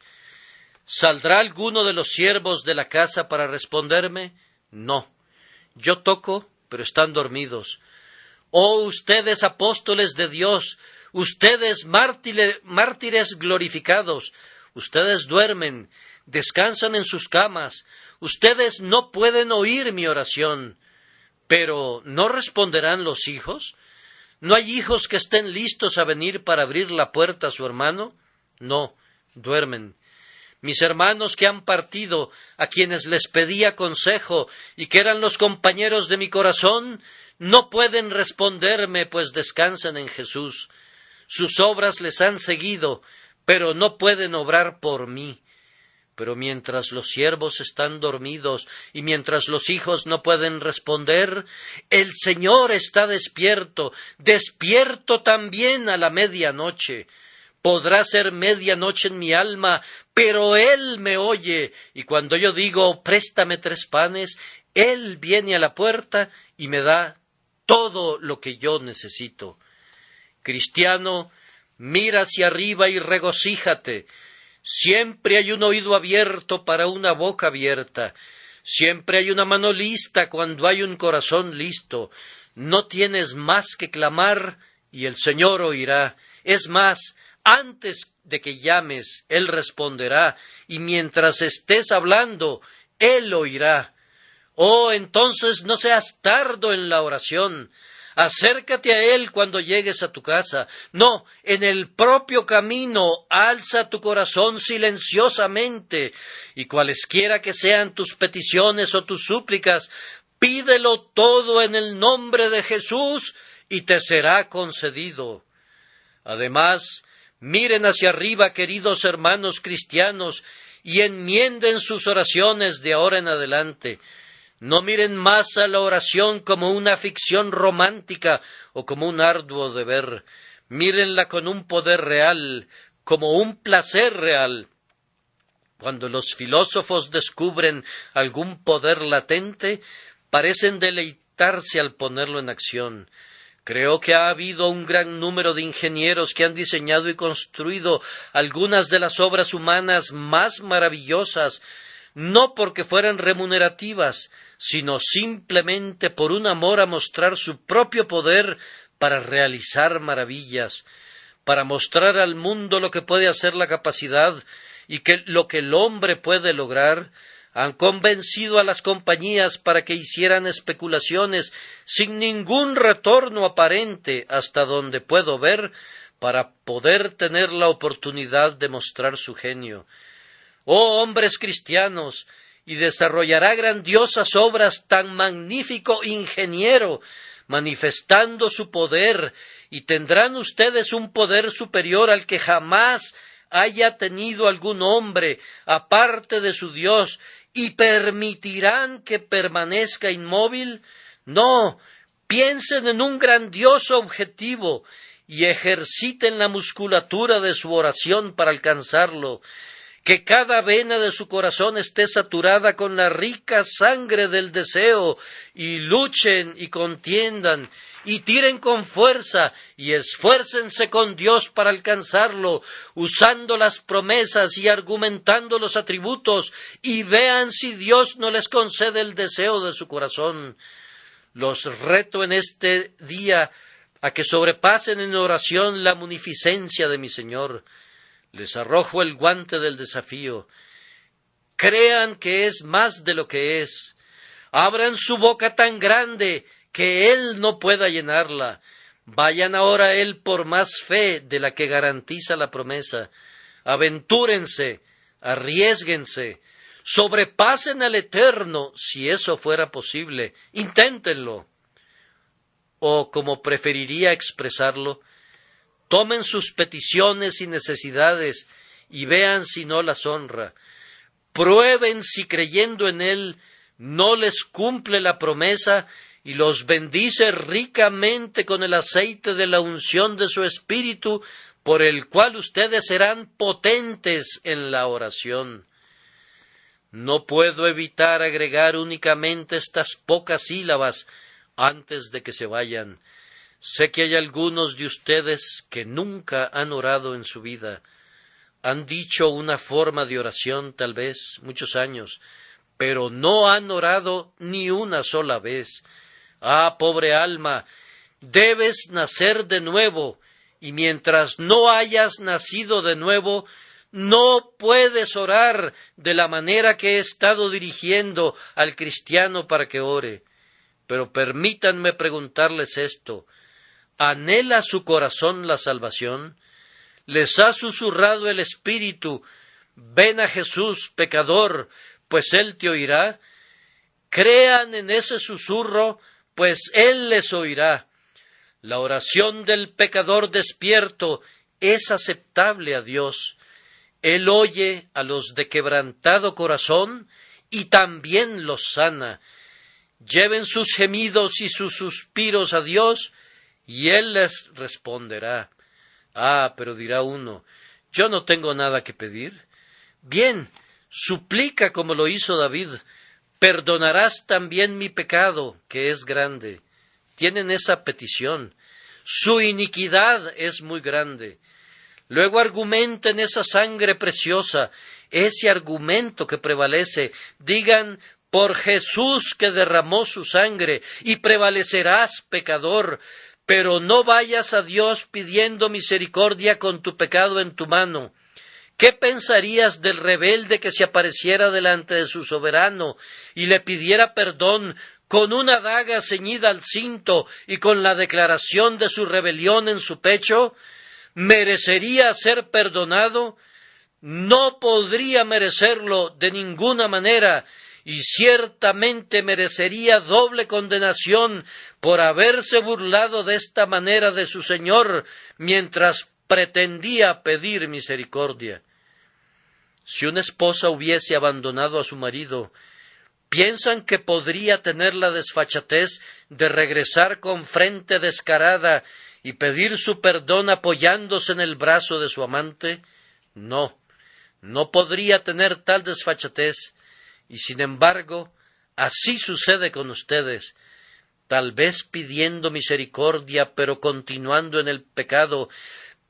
¿Saldrá alguno de los siervos de la casa para responderme? No. Yo toco, pero están dormidos. Oh, ustedes apóstoles de Dios, ustedes mártires glorificados, ustedes duermen, descansan en sus camas, ustedes no pueden oír mi oración. Pero ¿no responderán los hijos? ¿No hay hijos que estén listos a venir para abrir la puerta a su hermano? No, duermen. Mis hermanos que han partido, a quienes les pedía consejo y que eran los compañeros de mi corazón, no pueden responderme, pues descansan en Jesús. Sus obras les han seguido, pero no pueden obrar por mí. Pero mientras los siervos están dormidos y mientras los hijos no pueden responder, el Señor está despierto, despierto también a la medianoche. Podrá ser medianoche en mi alma, pero Él me oye, y cuando yo digo, préstame 3 panes, Él viene a la puerta y me da todo lo que yo necesito. Cristiano, mira hacia arriba y regocíjate. Siempre hay un oído abierto para una boca abierta. Siempre hay una mano lista cuando hay un corazón listo. No tienes más que clamar y el Señor oirá. Es más, antes de que llames, Él responderá, y mientras estés hablando, Él oirá. Oh, entonces no seas tardo en la oración. Acércate a Él cuando llegues a tu casa. No, en el propio camino, alza tu corazón silenciosamente, y cualesquiera que sean tus peticiones o tus súplicas, pídelo todo en el nombre de Jesús, y te será concedido. Además, miren hacia arriba, queridos hermanos cristianos, y enmienden sus oraciones de ahora en adelante. No miren más a la oración como una ficción romántica o como un arduo deber. Mírenla con un poder real, como un placer real. Cuando los filósofos descubren algún poder latente, parecen deleitarse al ponerlo en acción. Creo que ha habido un gran número de ingenieros que han diseñado y construido algunas de las obras humanas más maravillosas, no porque fueran remunerativas, sino simplemente por un amor a mostrar su propio poder para realizar maravillas, para mostrar al mundo lo que puede hacer la capacidad y lo que el hombre puede lograr, han convencido a las compañías para que hicieran especulaciones sin ningún retorno aparente hasta donde puedo ver, para poder tener la oportunidad de mostrar su genio. Oh hombres cristianos, y desarrollará grandiosas obras tan magnífico ingeniero, manifestando su poder, y tendrán ustedes un poder superior al que jamás haya tenido algún hombre aparte de su Dios, y permitirán que permanezca inmóvil. No, piensen en un grandioso objetivo y ejerciten la musculatura de su oración para alcanzarlo. Que cada vena de su corazón esté saturada con la rica sangre del deseo, y luchen y contiendan, y tiren con fuerza, y esfuércense con Dios para alcanzarlo, usando las promesas y argumentando los atributos, y vean si Dios no les concede el deseo de su corazón. Los reto en este día a que sobrepasen en oración la munificencia de mi Señor. Les arrojo el guante del desafío. Crean que es más de lo que es. Abran su boca tan grande que Él no pueda llenarla. Vayan ahora a Él por más fe de la que garantiza la promesa. Aventúrense, arriésguense, sobrepasen al Eterno si eso fuera posible. Inténtenlo. O, como preferiría expresarlo, tomen sus peticiones y necesidades y vean si no las honra. Prueben si creyendo en Él no les cumple la promesa y los bendice ricamente con el aceite de la unción de su Espíritu, por el cual ustedes serán potentes en la oración. No puedo evitar agregar únicamente estas pocas sílabas antes de que se vayan. Sé que hay algunos de ustedes que nunca han orado en su vida. Han dicho una forma de oración, tal vez, muchos años, pero no han orado ni una sola vez. Ah, pobre alma, debes nacer de nuevo, y mientras no hayas nacido de nuevo, no puedes orar de la manera que he estado dirigiendo al cristiano para que ore. Pero permítanme preguntarles esto. ¿Anhela su corazón la salvación? ¿Les ha susurrado el Espíritu: ven a Jesús, pecador, pues Él te oirá? Crean en ese susurro, pues Él les oirá. La oración del pecador despierto es aceptable a Dios. Él oye a los de quebrantado corazón y también los sana. Lleven sus gemidos y sus suspiros a Dios, y Él les responderá. Ah, pero dirá uno, yo no tengo nada que pedir. Bien, suplica como lo hizo David, perdonarás también mi pecado, que es grande. Tienen esa petición. Su iniquidad es muy grande. Luego argumenten esa sangre preciosa, ese argumento que prevalece. Digan: por Jesús que derramó su sangre, y prevalecerás, pecador. Pero no vayas a Dios pidiendo misericordia con tu pecado en tu mano. ¿Qué pensarías del rebelde que se apareciera delante de su soberano y le pidiera perdón con una daga ceñida al cinto y con la declaración de su rebelión en su pecho? ¿Merecería ser perdonado? No podría merecerlo de ninguna manera, y ciertamente merecería doble condenación por haberse burlado de esta manera de su Señor mientras pretendía pedir misericordia. Si una esposa hubiese abandonado a su marido, ¿piensan que podría tener la desfachatez de regresar con frente descarada y pedir su perdón apoyándose en el brazo de su amante? No, no podría tener tal desfachatez. Y sin embargo, así sucede con ustedes, tal vez pidiendo misericordia, pero continuando en el pecado,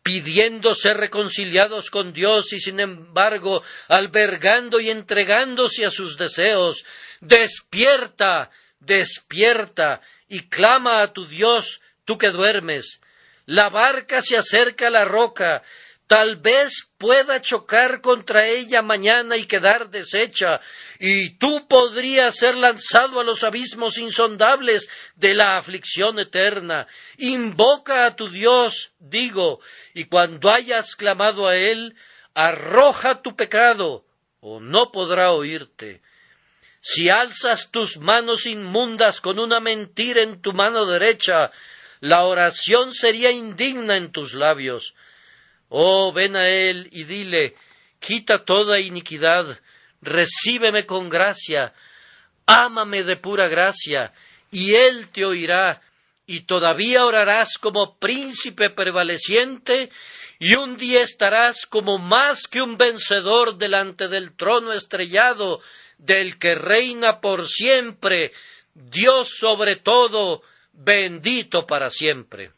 pidiendo ser reconciliados con Dios y sin embargo albergando y entregándose a sus deseos. Despierta, despierta y clama a tu Dios, tú que duermes, la barca se acerca a la roca, tal vez pueda chocar contra ella mañana y quedar deshecha, y tú podrías ser lanzado a los abismos insondables de la aflicción eterna. Invoca a tu Dios, digo, y cuando hayas clamado a Él, arroja tu pecado, o no podrá oírte. Si alzas tus manos inmundas con una mentira en tu mano derecha, la oración sería indigna en tus labios. Oh, ven a Él y dile, quita toda iniquidad, recíbeme con gracia, ámame de pura gracia, y Él te oirá, y todavía orarás como príncipe prevaleciente, y un día estarás como más que un vencedor delante del trono estrellado, del que reina por siempre, Dios sobre todo, bendito para siempre.